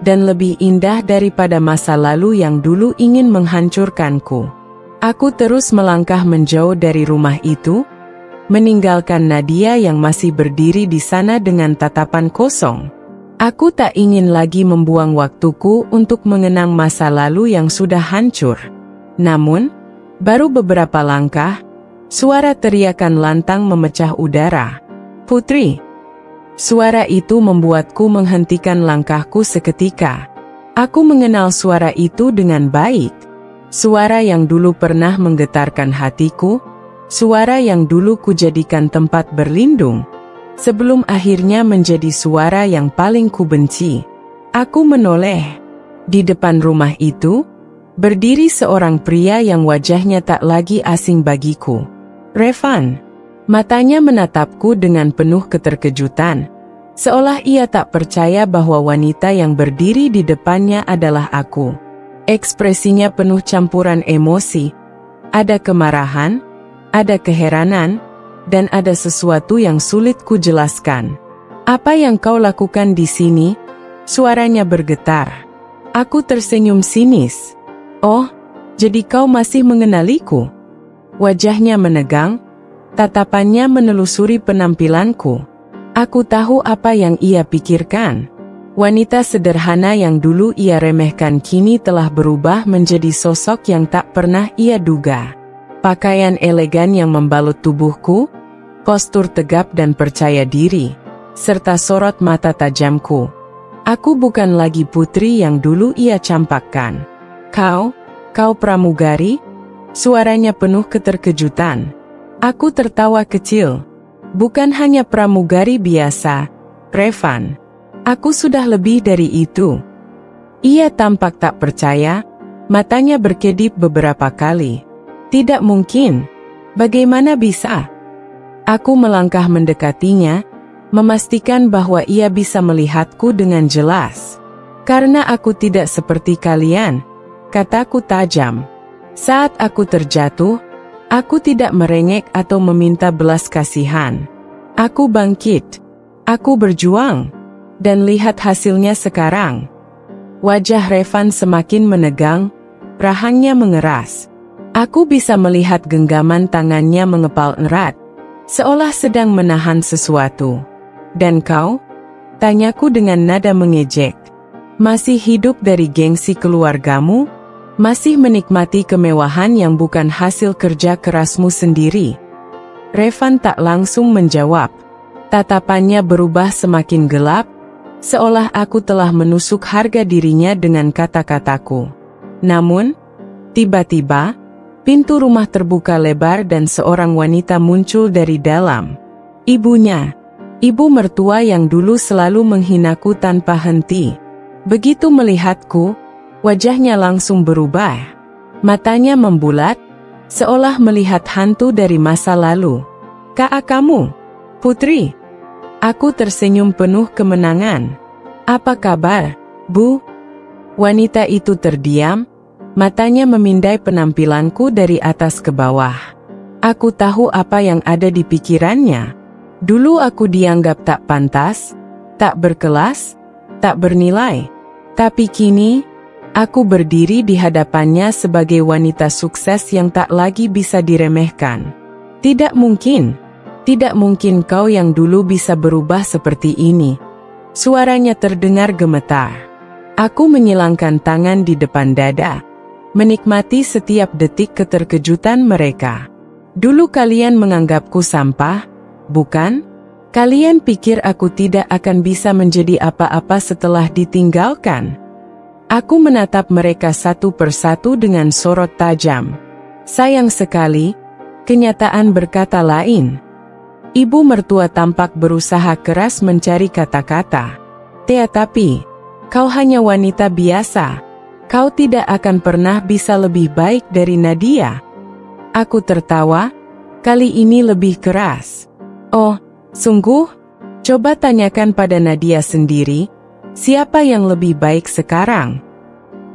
dan lebih indah daripada masa lalu yang dulu ingin menghancurkanku. Aku terus melangkah menjauh dari rumah itu, meninggalkan Nadia yang masih berdiri di sana dengan tatapan kosong. Aku tak ingin lagi membuang waktuku untuk mengenang masa lalu yang sudah hancur. Namun, baru beberapa langkah, suara teriakan lantang memecah udara. "Putri!" Suara itu membuatku menghentikan langkahku seketika. Aku mengenal suara itu dengan baik. Suara yang dulu pernah menggetarkan hatiku, suara yang dulu kujadikan tempat berlindung, sebelum akhirnya menjadi suara yang paling kubenci. Aku menoleh. Di depan rumah itu, berdiri seorang pria yang wajahnya tak lagi asing bagiku. Revan. Matanya menatapku dengan penuh keterkejutan, Seolah ia tak percaya bahwa wanita yang berdiri di depannya adalah aku. Ekspresinya penuh campuran emosi. Ada kemarahan, ada keheranan, dan ada sesuatu yang sulit kujelaskan. "Apa yang kau lakukan di sini?" Suaranya bergetar. Aku tersenyum sinis. "Oh, jadi kau masih mengenaliku?" Wajahnya menegang, tatapannya menelusuri penampilanku. Aku tahu apa yang ia pikirkan. Wanita sederhana yang dulu ia remehkan kini telah berubah menjadi sosok yang tak pernah ia duga. Pakaian elegan yang membalut tubuhku, postur tegap dan percaya diri, serta sorot mata tajamku. Aku bukan lagi putri yang dulu ia campakkan. Kau pramugari?" Suaranya penuh keterkejutan. Aku tertawa kecil. "Bukan hanya pramugari biasa, Revan. Aku sudah lebih dari itu." Ia tampak tak percaya, matanya berkedip beberapa kali. "Tidak mungkin. Bagaimana bisa?" Aku melangkah mendekatinya, memastikan bahwa ia bisa melihatku dengan jelas. "Karena aku tidak seperti kalian," kataku tajam. "Saat aku terjatuh, aku tidak merengek atau meminta belas kasihan. Aku bangkit. Aku berjuang. Dan lihat hasilnya sekarang." Wajah Revan semakin menegang, rahangnya mengeras. Aku bisa melihat genggaman tangannya mengepal erat, seolah sedang menahan sesuatu. "Dan kau?" tanyaku dengan nada mengejek. "Masih hidup dari gengsi keluargamu? Masih menikmati kemewahan yang bukan hasil kerja kerasmu sendiri?" Revan tak langsung menjawab. Tatapannya berubah semakin gelap, seolah aku telah menusuk harga dirinya dengan kata-kataku. Namun, tiba-tiba, pintu rumah terbuka lebar dan seorang wanita muncul dari dalam. Ibunya. Ibu mertua yang dulu selalu menghinaku tanpa henti. Begitu melihatku, wajahnya langsung berubah. Matanya membulat, seolah melihat hantu dari masa lalu. "Kak, kamu? Putri?" Aku tersenyum penuh kemenangan. "Apa kabar, Bu?" Wanita itu terdiam, matanya memindai penampilanku dari atas ke bawah. Aku tahu apa yang ada di pikirannya. Dulu aku dianggap tak pantas, tak berkelas, tak bernilai. Tapi kini, aku berdiri di hadapannya sebagai wanita sukses yang tak lagi bisa diremehkan. "Tidak mungkin. Tidak mungkin kau yang dulu bisa berubah seperti ini." Suaranya terdengar gemetar. Aku menyilangkan tangan di depan dada, menikmati setiap detik keterkejutan mereka. "Dulu kalian menganggapku sampah, bukan? Kalian pikir aku tidak akan bisa menjadi apa-apa setelah ditinggalkan?" Aku menatap mereka satu persatu dengan sorot tajam. Sayang sekali, kenyataan berkata lain. Ibu mertua tampak berusaha keras mencari kata-kata. Tapi, kau hanya wanita biasa. Kau tidak akan pernah bisa lebih baik dari Nadia." Aku tertawa, kali ini lebih keras. "Oh, sungguh? Coba tanyakan pada Nadia sendiri, siapa yang lebih baik sekarang?"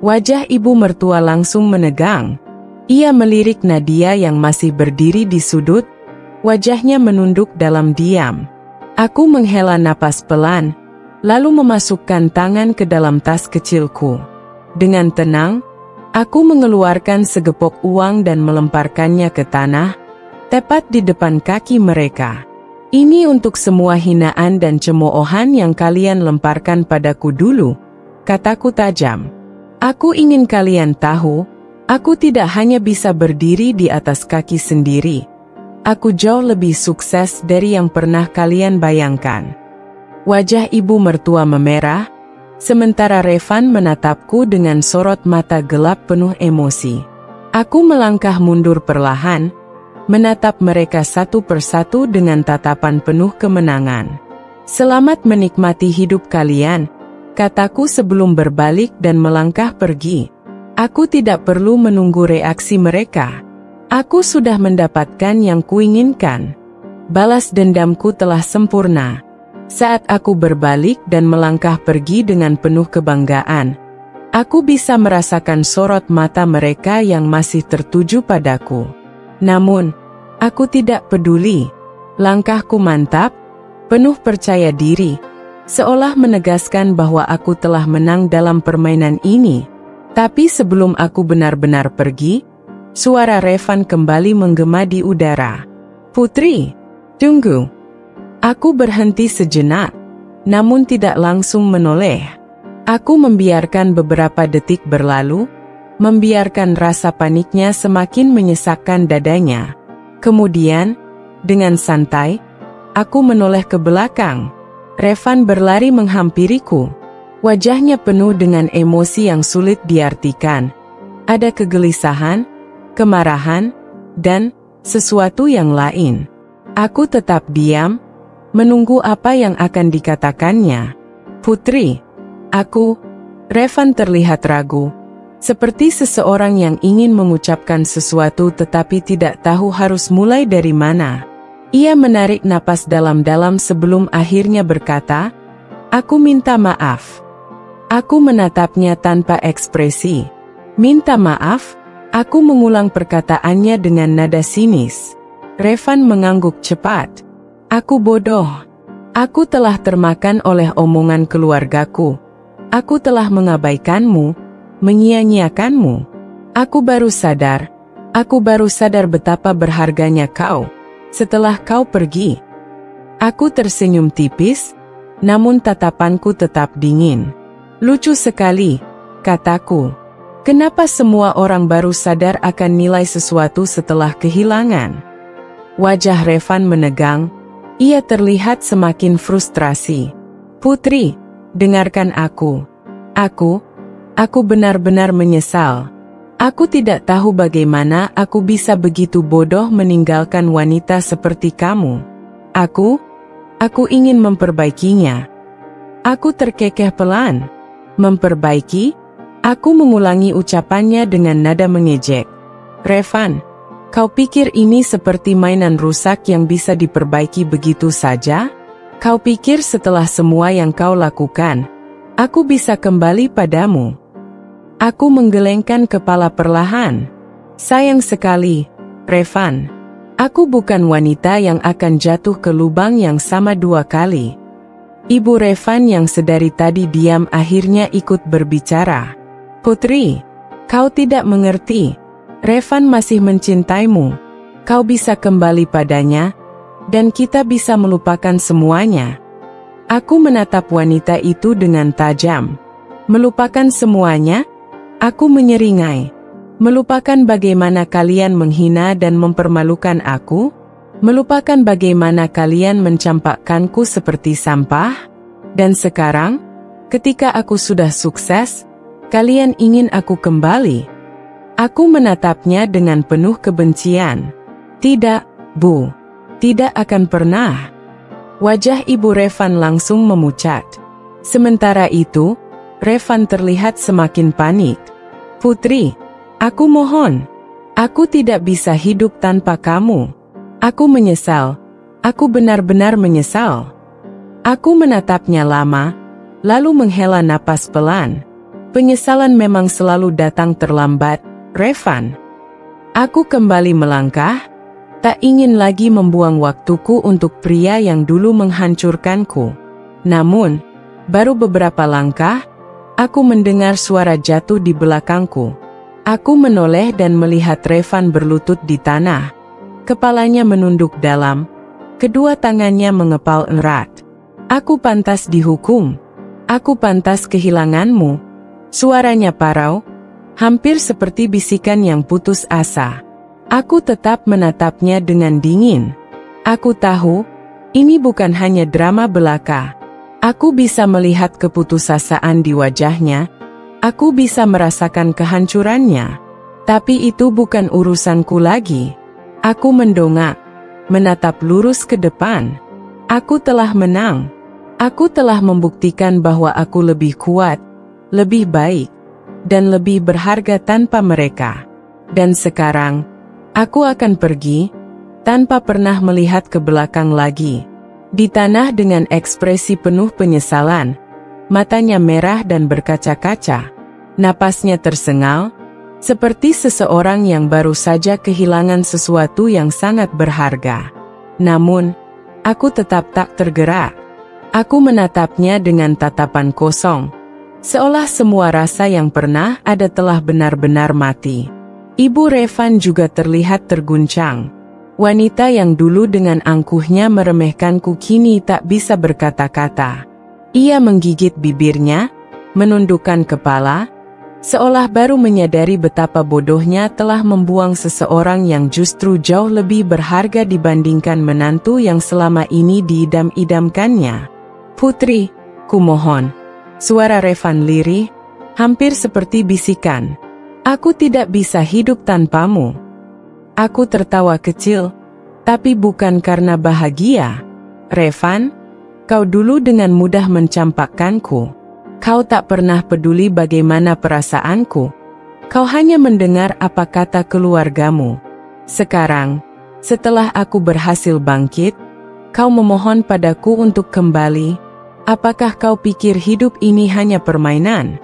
Wajah ibu mertua langsung menegang. Ia melirik Nadia yang masih berdiri di sudut, wajahnya menunduk dalam diam. Aku menghela napas pelan, lalu memasukkan tangan ke dalam tas kecilku. Dengan tenang, aku mengeluarkan segepok uang dan melemparkannya ke tanah, tepat di depan kaki mereka. "Ini untuk semua hinaan dan cemoohan yang kalian lemparkan padaku dulu," kataku tajam. "Aku ingin kalian tahu, aku tidak hanya bisa berdiri di atas kaki sendiri. Aku jauh lebih sukses dari yang pernah kalian bayangkan." Wajah ibu mertua memerah, sementara Revan menatapku dengan sorot mata gelap penuh emosi. Aku melangkah mundur perlahan, menatap mereka satu persatu dengan tatapan penuh kemenangan. "Selamat menikmati hidup kalian," kataku sebelum berbalik dan melangkah pergi. Aku tidak perlu menunggu reaksi mereka. Aku sudah mendapatkan yang kuinginkan. Balas dendamku telah sempurna. Saat aku berbalik dan melangkah pergi dengan penuh kebanggaan, aku bisa merasakan sorot mata mereka yang masih tertuju padaku. Namun, aku tidak peduli. Langkahku mantap, penuh percaya diri, seolah menegaskan bahwa aku telah menang dalam permainan ini. Tapi sebelum aku benar-benar pergi, suara Revan kembali menggema di udara. "Putri, tunggu." Aku berhenti sejenak, namun tidak langsung menoleh. Aku membiarkan beberapa detik berlalu, membiarkan rasa paniknya semakin menyesakkan dadanya. Kemudian, dengan santai, aku menoleh ke belakang. Revan berlari menghampiriku. Wajahnya penuh dengan emosi yang sulit diartikan. Ada kegelisahan, kemarahan, dan sesuatu yang lain. Aku tetap diam, menunggu apa yang akan dikatakannya. "Putri, Revan terlihat ragu, seperti seseorang yang ingin mengucapkan sesuatu tetapi tidak tahu harus mulai dari mana. Ia menarik napas dalam-dalam sebelum akhirnya berkata, "Aku minta maaf." Aku menatapnya tanpa ekspresi. "Minta maaf?" Aku mengulang perkataannya dengan nada sinis. Revan mengangguk cepat. "Aku bodoh. Aku telah termakan oleh omongan keluargaku. Aku telah mengabaikanmu, menyia-nyiakanmu. Aku baru sadar betapa berharganya kau setelah kau pergi." Aku tersenyum tipis, namun tatapanku tetap dingin. "Lucu sekali," kataku. "Kenapa semua orang baru sadar akan nilai sesuatu setelah kehilangan?" Wajah Revan menegang, ia terlihat semakin frustrasi. "Putri, dengarkan aku. Aku benar-benar menyesal. Aku tidak tahu bagaimana aku bisa begitu bodoh meninggalkan wanita seperti kamu. Aku ingin memperbaikinya." Aku terkekeh pelan. "Memperbaiki?" Aku mengulangi ucapannya dengan nada mengejek. "Revan, kau pikir ini seperti mainan rusak yang bisa diperbaiki begitu saja? Kau pikir setelah semua yang kau lakukan, aku bisa kembali padamu?" Aku menggelengkan kepala perlahan. "Sayang sekali, Revan. Aku bukan wanita yang akan jatuh ke lubang yang sama 2 kali." Ibu Revan yang sedari tadi diam akhirnya ikut berbicara. "Putri, kau tidak mengerti. Revan masih mencintaimu. Kau bisa kembali padanya, dan kita bisa melupakan semuanya." Aku menatap wanita itu dengan tajam. "Melupakan semuanya?" Aku menyeringai. "Melupakan bagaimana kalian menghina dan mempermalukan aku? Melupakan bagaimana kalian mencampakkanku seperti sampah? Dan sekarang, ketika aku sudah sukses, kalian ingin aku kembali?" Aku menatapnya dengan penuh kebencian. "Tidak, Bu. Tidak akan pernah." Wajah Ibu Revan langsung memucat. Sementara itu, Revan terlihat semakin panik. "Putri, aku mohon. Aku tidak bisa hidup tanpa kamu. Aku menyesal. Aku benar-benar menyesal." Aku menatapnya lama, lalu menghela napas pelan. "Penyesalan memang selalu datang terlambat, Revan." Aku kembali melangkah, tak ingin lagi membuang waktuku untuk pria yang dulu menghancurkanku. Namun, baru beberapa langkah, aku mendengar suara jatuh di belakangku. Aku menoleh dan melihat Revan berlutut di tanah. Kepalanya menunduk dalam, kedua tangannya mengepal erat. "Aku pantas dihukum. Aku pantas kehilanganmu." Suaranya parau, hampir seperti bisikan yang putus asa. Aku tetap menatapnya dengan dingin. Aku tahu, ini bukan hanya drama belaka. Aku bisa melihat keputusasaan di wajahnya. Aku bisa merasakan kehancurannya. Tapi itu bukan urusanku lagi. Aku mendongak, menatap lurus ke depan. Aku telah menang. Aku telah membuktikan bahwa aku lebih kuat, lebih baik, dan lebih berharga tanpa mereka. Dan sekarang, aku akan pergi, tanpa pernah melihat ke belakang lagi. di tanah dengan ekspresi penuh penyesalan. Matanya merah dan berkaca-kaca. Napasnya tersengal, seperti seseorang yang baru saja kehilangan sesuatu yang sangat berharga. Namun, aku tetap tak tergerak. Aku menatapnya dengan tatapan kosong, seolah semua rasa yang pernah ada telah benar-benar mati. Ibu Revan juga terlihat terguncang. Wanita yang dulu dengan angkuhnya meremehkanku kini tak bisa berkata-kata. Ia menggigit bibirnya, menundukkan kepala, seolah baru menyadari betapa bodohnya telah membuang seseorang yang justru jauh lebih berharga dibandingkan menantu yang selama ini diidam-idamkannya. Putri, kumohon. Suara Revan lirih, hampir seperti bisikan. Aku tidak bisa hidup tanpamu. Aku tertawa kecil, tapi bukan karena bahagia. Revan, kau dulu dengan mudah mencampakkanku. Kau tak pernah peduli bagaimana perasaanku. Kau hanya mendengar apa kata keluargamu. Sekarang, setelah aku berhasil bangkit, kau memohon padaku untuk kembali. Apakah kau pikir hidup ini hanya permainan?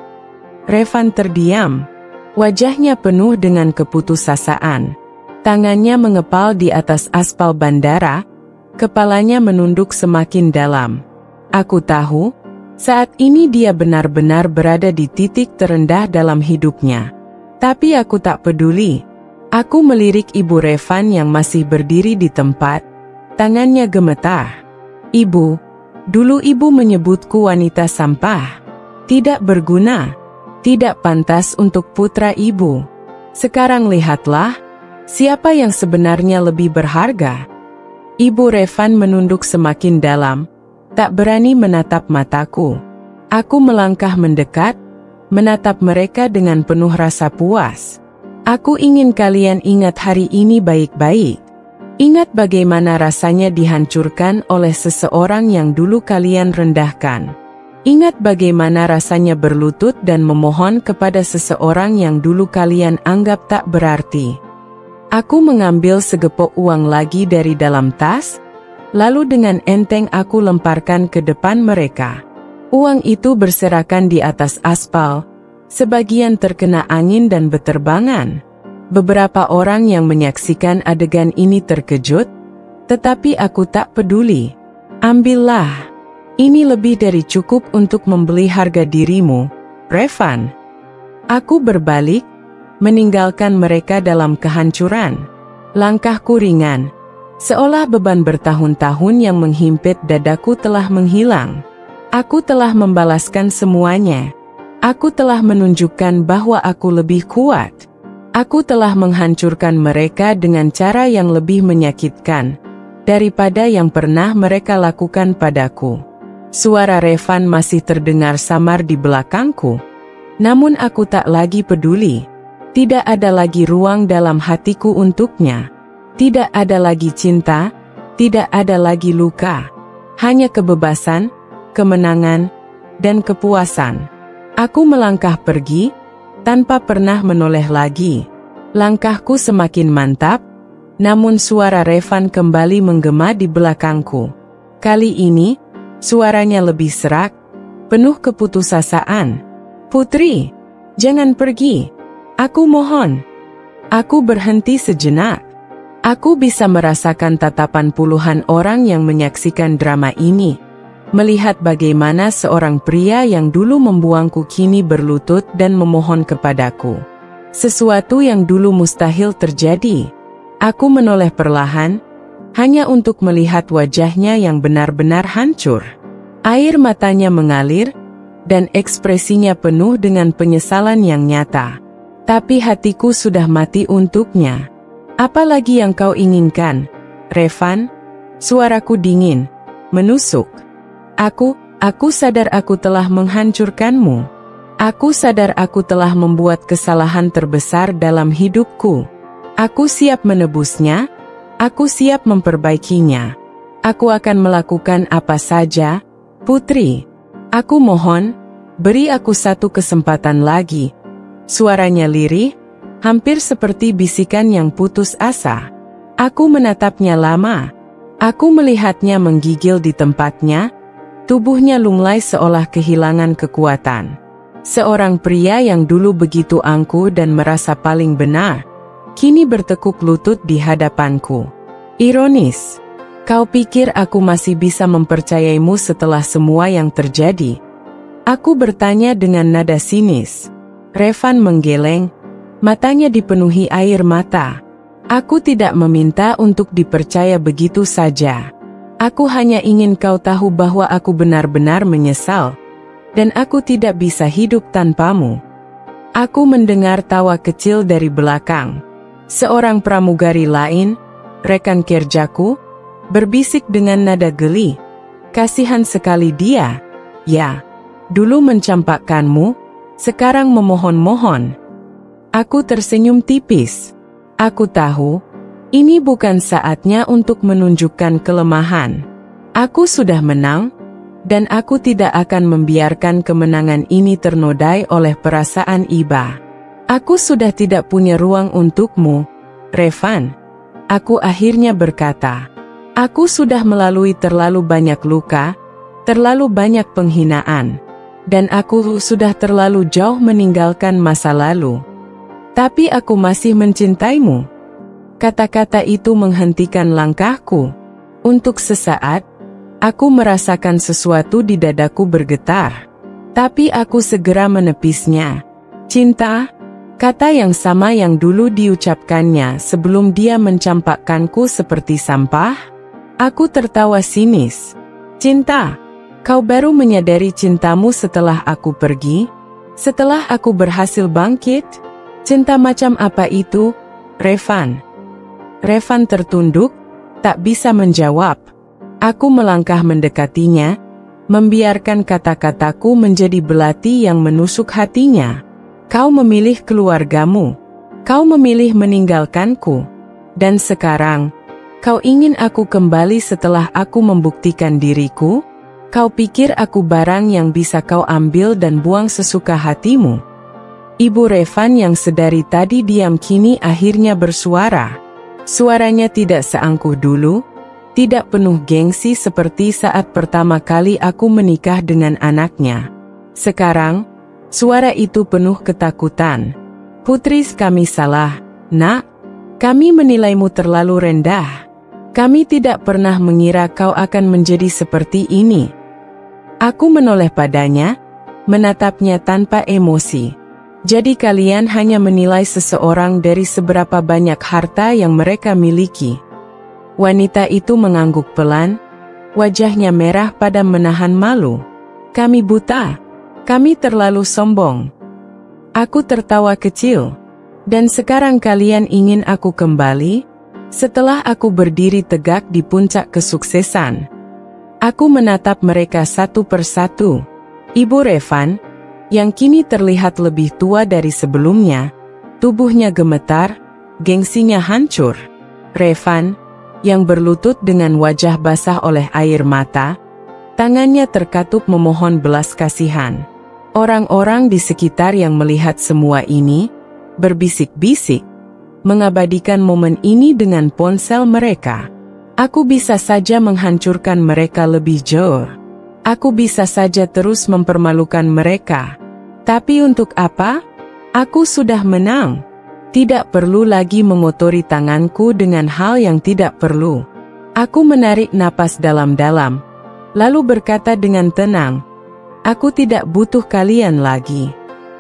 Revan terdiam. Wajahnya penuh dengan keputusasaan. Tangannya mengepal di atas aspal bandara, kepalanya menunduk semakin dalam. Aku tahu, saat ini dia benar-benar berada di titik terendah dalam hidupnya. Tapi aku tak peduli. Aku melirik Ibu Revan yang masih berdiri di tempat. Tangannya gemetar. Ibu, dulu ibu menyebutku wanita sampah. Tidak berguna. Tidak pantas untuk putra ibu. Sekarang lihatlah, siapa yang sebenarnya lebih berharga. Ibu Revan menunduk semakin dalam, tak berani menatap mataku. Aku melangkah mendekat, menatap mereka dengan penuh rasa puas. Aku ingin kalian ingat hari ini baik-baik. Ingat bagaimana rasanya dihancurkan oleh seseorang yang dulu kalian rendahkan. Ingat bagaimana rasanya berlutut dan memohon kepada seseorang yang dulu kalian anggap tak berarti. Aku mengambil segepok uang lagi dari dalam tas, lalu dengan enteng aku lemparkan ke depan mereka. Uang itu berserakan di atas aspal, sebagian terkena angin dan beterbangan. Beberapa orang yang menyaksikan adegan ini terkejut, tetapi aku tak peduli. Ambillah. Ini lebih dari cukup untuk membeli harga dirimu, Revan. Aku berbalik, meninggalkan mereka dalam kehancuran. Langkahku ringan, seolah beban bertahun-tahun yang menghimpit dadaku telah menghilang. Aku telah membalaskan semuanya. Aku telah menunjukkan bahwa aku lebih kuat. Aku telah menghancurkan mereka dengan cara yang lebih menyakitkan daripada yang pernah mereka lakukan padaku. Suara Revan masih terdengar samar di belakangku. Namun aku tak lagi peduli. Tidak ada lagi ruang dalam hatiku untuknya. Tidak ada lagi cinta, tidak ada lagi luka. Hanya kebebasan, kemenangan, dan kepuasan. Aku melangkah pergi, tanpa pernah menoleh lagi. Langkahku semakin mantap, namun suara Revan kembali menggema di belakangku. Kali ini, suaranya lebih serak, penuh keputusasaan. Putri, jangan pergi. Aku mohon. Aku berhenti sejenak. Aku bisa merasakan tatapan puluhan orang yang menyaksikan drama ini. Melihat bagaimana seorang pria yang dulu membuangku kini berlutut dan memohon kepadaku. Sesuatu yang dulu mustahil terjadi. Aku menoleh perlahan, hanya untuk melihat wajahnya yang benar-benar hancur. Air matanya mengalir, dan ekspresinya penuh dengan penyesalan yang nyata. Tapi hatiku sudah mati untuknya. Apalagi yang kau inginkan, Revan? Suaraku dingin, menusuk. Aku sadar aku telah menghancurkanmu. Aku sadar aku telah membuat kesalahan terbesar dalam hidupku. Aku siap menebusnya. Aku siap memperbaikinya. Aku akan melakukan apa saja, Putri. Aku mohon, beri aku satu kesempatan lagi. Suaranya lirih, hampir seperti bisikan yang putus asa. Aku menatapnya lama. Aku melihatnya menggigil di tempatnya, tubuhnya lunglai seolah kehilangan kekuatan. Seorang pria yang dulu begitu angkuh dan merasa paling benar, kini bertekuk lutut di hadapanku. Ironis, kau pikir aku masih bisa mempercayaimu setelah semua yang terjadi? Aku bertanya dengan nada sinis. Revan menggeleng, matanya dipenuhi air mata. Aku tidak meminta untuk dipercaya begitu saja. Aku hanya ingin kau tahu bahwa aku benar-benar menyesal, dan aku tidak bisa hidup tanpamu. Aku mendengar tawa kecil dari belakang. Seorang pramugari lain, rekan kerjaku, berbisik dengan nada geli. Kasihan sekali dia. Ya, dulu mencampakkanmu, sekarang memohon-mohon. Aku tersenyum tipis. Aku tahu, ini bukan saatnya untuk menunjukkan kelemahan. Aku sudah menang, dan aku tidak akan membiarkan kemenangan ini ternodai oleh perasaan iba. Aku sudah tidak punya ruang untukmu, Revan. Aku akhirnya berkata. Aku sudah melalui terlalu banyak luka, terlalu banyak penghinaan, dan aku sudah terlalu jauh meninggalkan masa lalu. Tapi aku masih mencintaimu. Kata-kata itu menghentikan langkahku. Untuk sesaat, aku merasakan sesuatu di dadaku bergetar. Tapi aku segera menepisnya. Cinta, kata yang sama yang dulu diucapkannya sebelum dia mencampakkanku seperti sampah. Aku tertawa sinis. Cinta, kau baru menyadari cintamu setelah aku pergi? Setelah aku berhasil bangkit? Cinta macam apa itu, Revan? Revan tertunduk, tak bisa menjawab. Aku melangkah mendekatinya, membiarkan kata-kataku menjadi belati yang menusuk hatinya. Kau memilih keluargamu. Kau memilih meninggalkanku. Dan sekarang, kau ingin aku kembali setelah aku membuktikan diriku? Kau pikir aku barang yang bisa kau ambil dan buang sesuka hatimu? Ibu Revan yang sedari tadi diam kini akhirnya bersuara. Suaranya tidak seangkuh dulu, tidak penuh gengsi seperti saat pertama kali aku menikah dengan anaknya. Sekarang, suara itu penuh ketakutan. Putri, kami salah, Nak. Kami menilaimu terlalu rendah. Kami tidak pernah mengira kau akan menjadi seperti ini. Aku menoleh padanya, menatapnya tanpa emosi. Jadi kalian hanya menilai seseorang dari seberapa banyak harta yang mereka miliki. Wanita itu mengangguk pelan, wajahnya merah pada menahan malu. Kami buta. Kami terlalu sombong. Aku tertawa kecil. Dan sekarang kalian ingin aku kembali? Setelah aku berdiri tegak di puncak kesuksesan. Aku menatap mereka satu persatu. Ibu Revan, yang kini terlihat lebih tua dari sebelumnya, tubuhnya gemetar, gengsinya hancur. Revan, yang berlutut dengan wajah basah oleh air mata, tangannya terkatup memohon belas kasihan. Orang-orang di sekitar yang melihat semua ini, berbisik-bisik, mengabadikan momen ini dengan ponsel mereka. Aku bisa saja menghancurkan mereka lebih jauh. Aku bisa saja terus mempermalukan mereka. Tapi untuk apa? Aku sudah menang. Tidak perlu lagi mengotori tanganku dengan hal yang tidak perlu. Aku menarik napas dalam-dalam, lalu berkata dengan tenang, aku tidak butuh kalian lagi.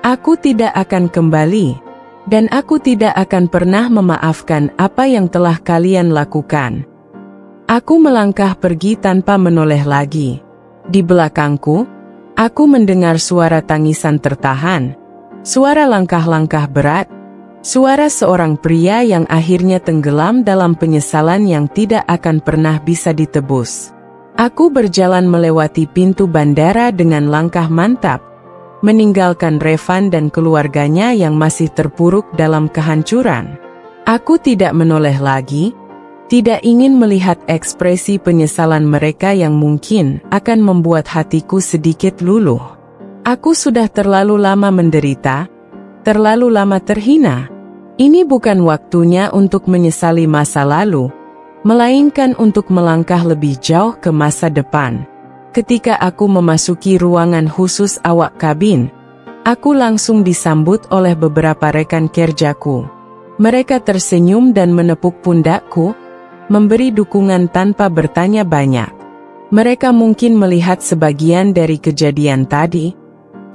Aku tidak akan kembali. Dan aku tidak akan pernah memaafkan apa yang telah kalian lakukan. Aku melangkah pergi tanpa menoleh lagi. Di belakangku, aku mendengar suara tangisan tertahan, suara langkah-langkah berat, suara seorang pria yang akhirnya tenggelam dalam penyesalan yang tidak akan pernah bisa ditebus. Aku berjalan melewati pintu bandara dengan langkah mantap, meninggalkan Revan dan keluarganya yang masih terpuruk dalam kehancuran. Aku tidak menoleh lagi, tidak ingin melihat ekspresi penyesalan mereka yang mungkin akan membuat hatiku sedikit luluh. Aku sudah terlalu lama menderita, terlalu lama terhina. Ini bukan waktunya untuk menyesali masa lalu. melainkan untuk melangkah lebih jauh ke masa depan. Ketika aku memasuki ruangan khusus awak kabin, aku langsung disambut oleh beberapa rekan kerjaku. Mereka tersenyum dan menepuk pundakku, memberi dukungan tanpa bertanya banyak. Mereka mungkin melihat sebagian dari kejadian tadi,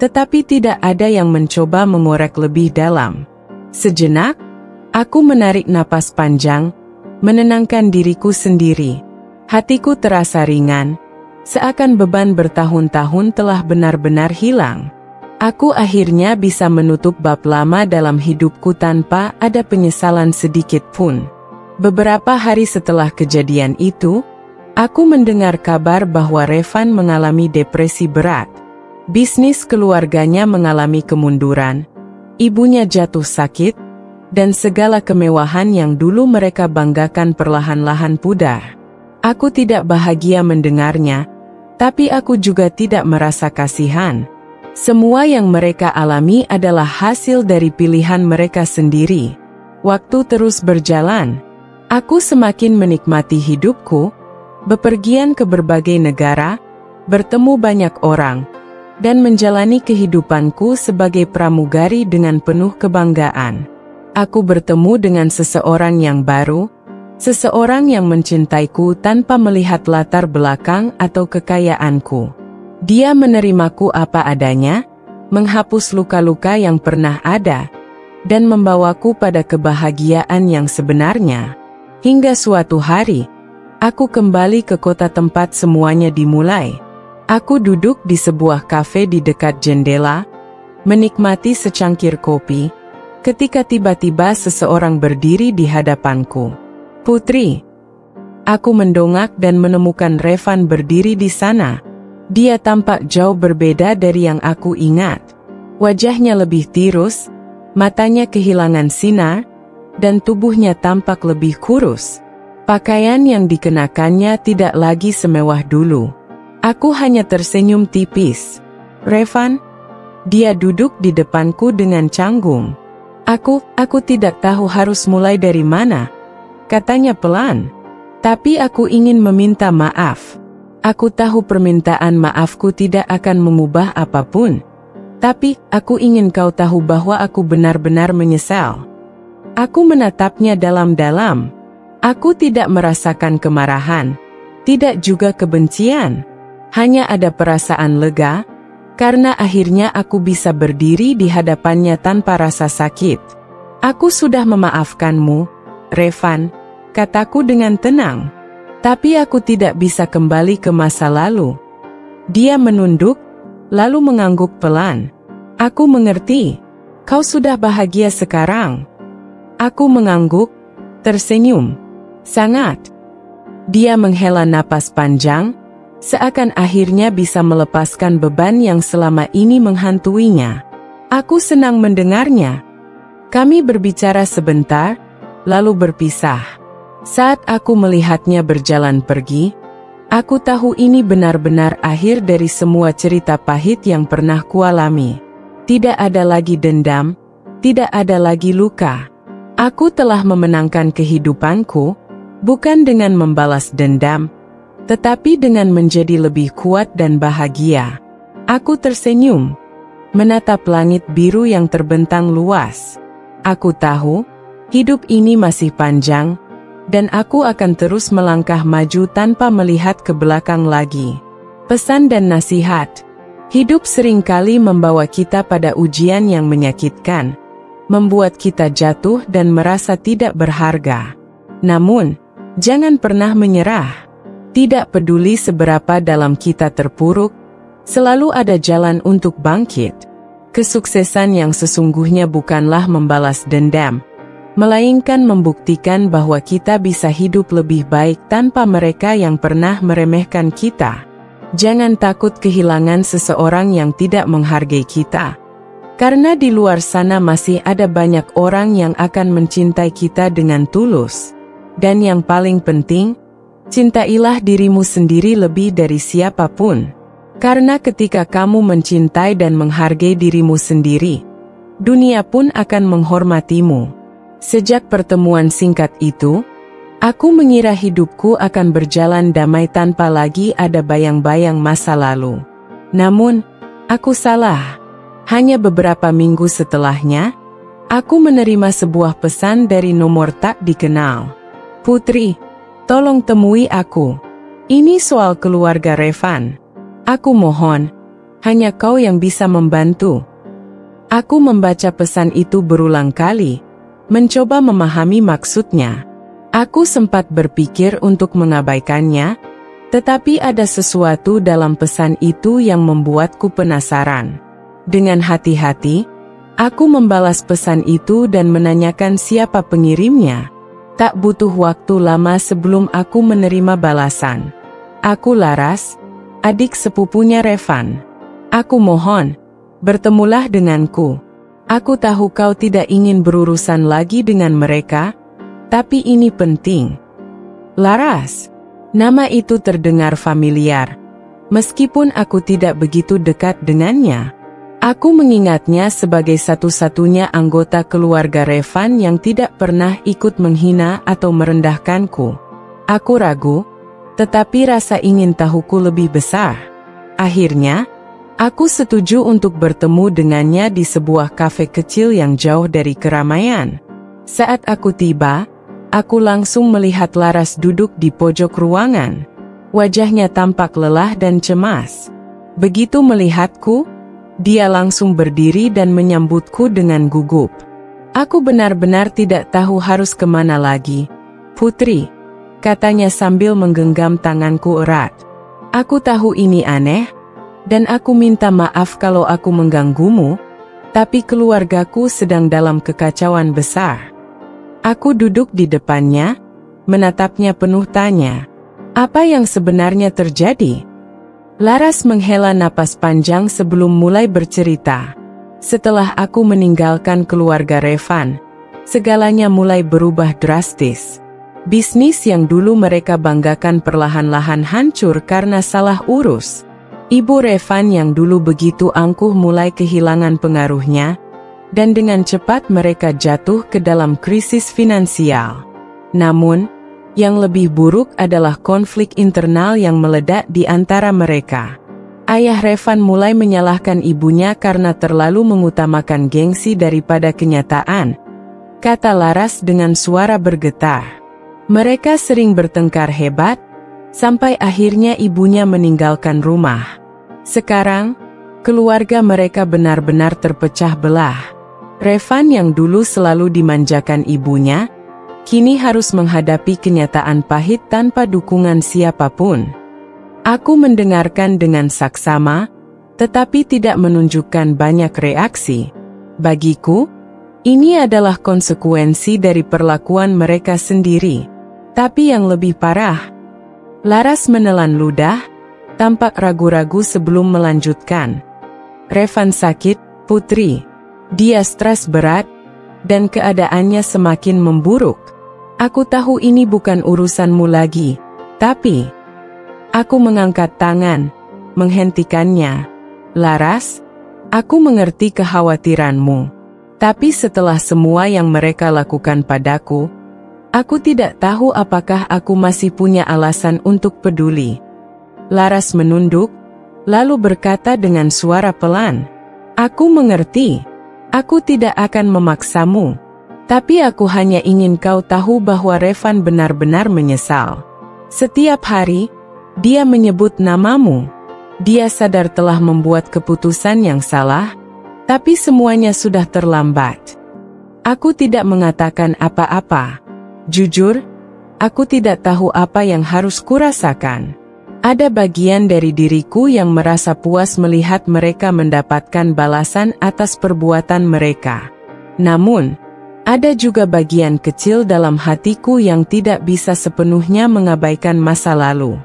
tetapi tidak ada yang mencoba mengorek lebih dalam. Sejenak, aku menarik napas panjang, menenangkan diriku sendiri. Hatiku terasa ringan, seakan beban bertahun-tahun telah benar-benar hilang. Aku akhirnya bisa menutup bab lama dalam hidupku tanpa ada penyesalan sedikit pun. Beberapa hari setelah kejadian itu, aku mendengar kabar bahwa Revan mengalami depresi berat. Bisnis keluarganya mengalami kemunduran, ibunya jatuh sakit, dan segala kemewahan yang dulu mereka banggakan perlahan-lahan pudar. Aku tidak bahagia mendengarnya, tapi aku juga tidak merasa kasihan. Semua yang mereka alami adalah hasil dari pilihan mereka sendiri. Waktu terus berjalan. Aku semakin menikmati hidupku, bepergian ke berbagai negara, bertemu banyak orang, dan menjalani kehidupanku sebagai pramugari dengan penuh kebanggaan. Aku bertemu dengan seseorang yang baru, seseorang yang mencintaiku tanpa melihat latar belakang atau kekayaanku. Dia menerimaku apa adanya, menghapus luka-luka yang pernah ada, dan membawaku pada kebahagiaan yang sebenarnya. Hingga suatu hari, aku kembali ke kota tempat semuanya dimulai. Aku duduk di sebuah kafe di dekat jendela, menikmati secangkir kopi, ketika tiba-tiba seseorang berdiri di hadapanku. "Putri." Aku mendongak dan menemukan Revan berdiri di sana. Dia tampak jauh berbeda dari yang aku ingat. Wajahnya lebih tirus, matanya kehilangan sinar, dan tubuhnya tampak lebih kurus. Pakaian yang dikenakannya tidak lagi semewah dulu. Aku hanya tersenyum tipis. "Revan?" Dia duduk di depanku dengan canggung. Aku tidak tahu harus mulai dari mana," katanya pelan. "Tapi aku ingin meminta maaf. Aku tahu permintaan maafku tidak akan mengubah apapun. Tapi, aku ingin kau tahu bahwa aku benar-benar menyesal." Aku menatapnya dalam-dalam. Aku tidak merasakan kemarahan, tidak juga kebencian. Hanya ada perasaan lega, karena akhirnya aku bisa berdiri di hadapannya tanpa rasa sakit. "Aku sudah memaafkanmu, Revan," kataku dengan tenang. "Tapi aku tidak bisa kembali ke masa lalu." Dia menunduk, lalu mengangguk pelan. "Aku mengerti. Kau sudah bahagia sekarang." Aku mengangguk, tersenyum. "Sangat." Dia menghela napas panjang, seakan akhirnya bisa melepaskan beban yang selama ini menghantuinya. Aku senang mendengarnya. Kami berbicara sebentar, lalu berpisah. Saat aku melihatnya berjalan pergi, aku tahu ini benar-benar akhir dari semua cerita pahit yang pernah kualami. Tidak ada lagi dendam, tidak ada lagi luka. Aku telah memenangkan kehidupanku, bukan dengan membalas dendam, tetapi dengan menjadi lebih kuat dan bahagia. Aku tersenyum, menatap langit biru yang terbentang luas. Aku tahu, hidup ini masih panjang, dan aku akan terus melangkah maju tanpa melihat ke belakang lagi. Pesan dan nasihat. Hidup seringkali membawa kita pada ujian yang menyakitkan, membuat kita jatuh dan merasa tidak berharga. Namun, jangan pernah menyerah. Tidak peduli seberapa dalam kita terpuruk, selalu ada jalan untuk bangkit. Kesuksesan yang sesungguhnya bukanlah membalas dendam, melainkan membuktikan bahwa kita bisa hidup lebih baik tanpa mereka yang pernah meremehkan kita. Jangan takut kehilangan seseorang yang tidak menghargai kita, karena di luar sana masih ada banyak orang yang akan mencintai kita dengan tulus. Dan yang paling penting, cintailah dirimu sendiri lebih dari siapapun. Karena ketika kamu mencintai dan menghargai dirimu sendiri, dunia pun akan menghormatimu. Sejak pertemuan singkat itu, Aku mengira hidupku akan berjalan damai tanpa lagi ada bayang-bayang masa lalu. Namun, aku salah. Hanya beberapa minggu setelahnya, aku menerima sebuah pesan dari nomor tak dikenal. "Putri, tolong temui aku. Ini soal keluarga Revan. Aku mohon, hanya kau yang bisa membantu." Aku membaca pesan itu berulang kali, mencoba memahami maksudnya. Aku sempat berpikir untuk mengabaikannya, tetapi ada sesuatu dalam pesan itu yang membuatku penasaran. Dengan hati-hati, aku membalas pesan itu dan menanyakan siapa pengirimnya. Tak butuh waktu lama sebelum aku menerima balasan. "Aku Laras, adik sepupunya Revan. Aku mohon, bertemulah denganku. Aku tahu kau tidak ingin berurusan lagi dengan mereka, tapi ini penting." Laras. Nama itu terdengar familiar. Meskipun aku tidak begitu dekat dengannya, aku mengingatnya sebagai satu-satunya anggota keluarga Revan yang tidak pernah ikut menghina atau merendahkanku. Aku ragu, tetapi rasa ingin tahuku lebih besar. Akhirnya, aku setuju untuk bertemu dengannya di sebuah kafe kecil yang jauh dari keramaian. Saat aku tiba, aku langsung melihat Laras duduk di pojok ruangan. Wajahnya tampak lelah dan cemas. Begitu melihatku, dia langsung berdiri dan menyambutku dengan gugup. "Aku benar-benar tidak tahu harus kemana lagi, Putri," katanya sambil menggenggam tanganku erat. "Aku tahu ini aneh, dan aku minta maaf kalau aku mengganggumu, tapi keluargaku sedang dalam kekacauan besar." Aku duduk di depannya, menatapnya penuh tanya. Apa yang sebenarnya terjadi? Laras menghela napas panjang sebelum mulai bercerita. "Setelah aku meninggalkan keluarga Revan, segalanya mulai berubah drastis. Bisnis yang dulu mereka banggakan perlahan-lahan hancur karena salah urus. Ibu Revan yang dulu begitu angkuh mulai kehilangan pengaruhnya, dan dengan cepat mereka jatuh ke dalam krisis finansial. Namun, yang lebih buruk adalah konflik internal yang meledak di antara mereka. Ayah Revan mulai menyalahkan ibunya karena terlalu mengutamakan gengsi daripada kenyataan," kata Laras dengan suara bergetar. "Mereka sering bertengkar hebat, sampai akhirnya ibunya meninggalkan rumah. Sekarang, keluarga mereka benar-benar terpecah belah. Revan yang dulu selalu dimanjakan ibunya, kini harus menghadapi kenyataan pahit tanpa dukungan siapapun." Aku mendengarkan dengan saksama, tetapi tidak menunjukkan banyak reaksi. Bagiku, ini adalah konsekuensi dari perlakuan mereka sendiri. Tapi yang lebih parah, Laras menelan ludah, tampak ragu-ragu sebelum melanjutkan. "Revan sakit, Putri. Dia stres berat, dan keadaannya semakin memburuk. Aku tahu ini bukan urusanmu lagi, tapi..." Aku mengangkat tangan, menghentikannya. "Laras, aku mengerti kekhawatiranmu. Tapi setelah semua yang mereka lakukan padaku, aku tidak tahu apakah aku masih punya alasan untuk peduli." Laras menunduk, lalu berkata dengan suara pelan, "Aku mengerti. Aku tidak akan memaksamu. Tapi aku hanya ingin kau tahu bahwa Revan benar-benar menyesal. Setiap hari, dia menyebut namamu. Dia sadar telah membuat keputusan yang salah, tapi semuanya sudah terlambat." Aku tidak mengatakan apa-apa. Jujur, aku tidak tahu apa yang harus kurasakan. Ada bagian dari diriku yang merasa puas melihat mereka mendapatkan balasan atas perbuatan mereka. Namun, ada juga bagian kecil dalam hatiku yang tidak bisa sepenuhnya mengabaikan masa lalu.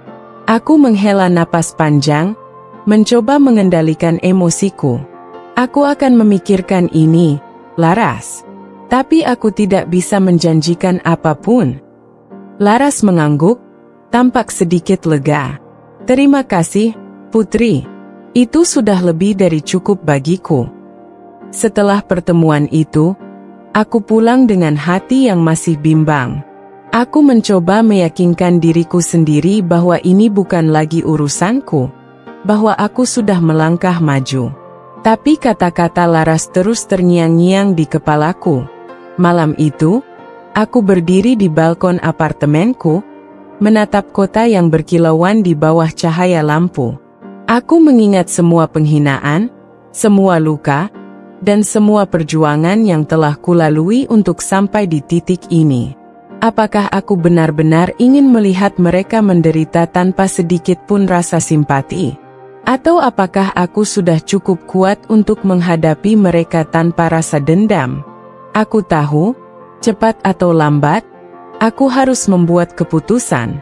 Aku menghela napas panjang, mencoba mengendalikan emosiku. "Aku akan memikirkan ini, Laras. Tapi aku tidak bisa menjanjikan apapun." Laras mengangguk, tampak sedikit lega. "Terima kasih, Putri. Itu sudah lebih dari cukup bagiku." Setelah pertemuan itu, aku pulang dengan hati yang masih bimbang. Aku mencoba meyakinkan diriku sendiri bahwa ini bukan lagi urusanku, bahwa aku sudah melangkah maju. Tapi kata-kata Laras terus terngiang-ngiang di kepalaku. Malam itu, aku berdiri di balkon apartemenku, menatap kota yang berkilauan di bawah cahaya lampu. Aku mengingat semua penghinaan, semua luka, dan semua perjuangan yang telah kulalui untuk sampai di titik ini. Apakah aku benar-benar ingin melihat mereka menderita tanpa sedikit pun rasa simpati? Atau apakah aku sudah cukup kuat untuk menghadapi mereka tanpa rasa dendam? Aku tahu, cepat atau lambat, aku harus membuat keputusan.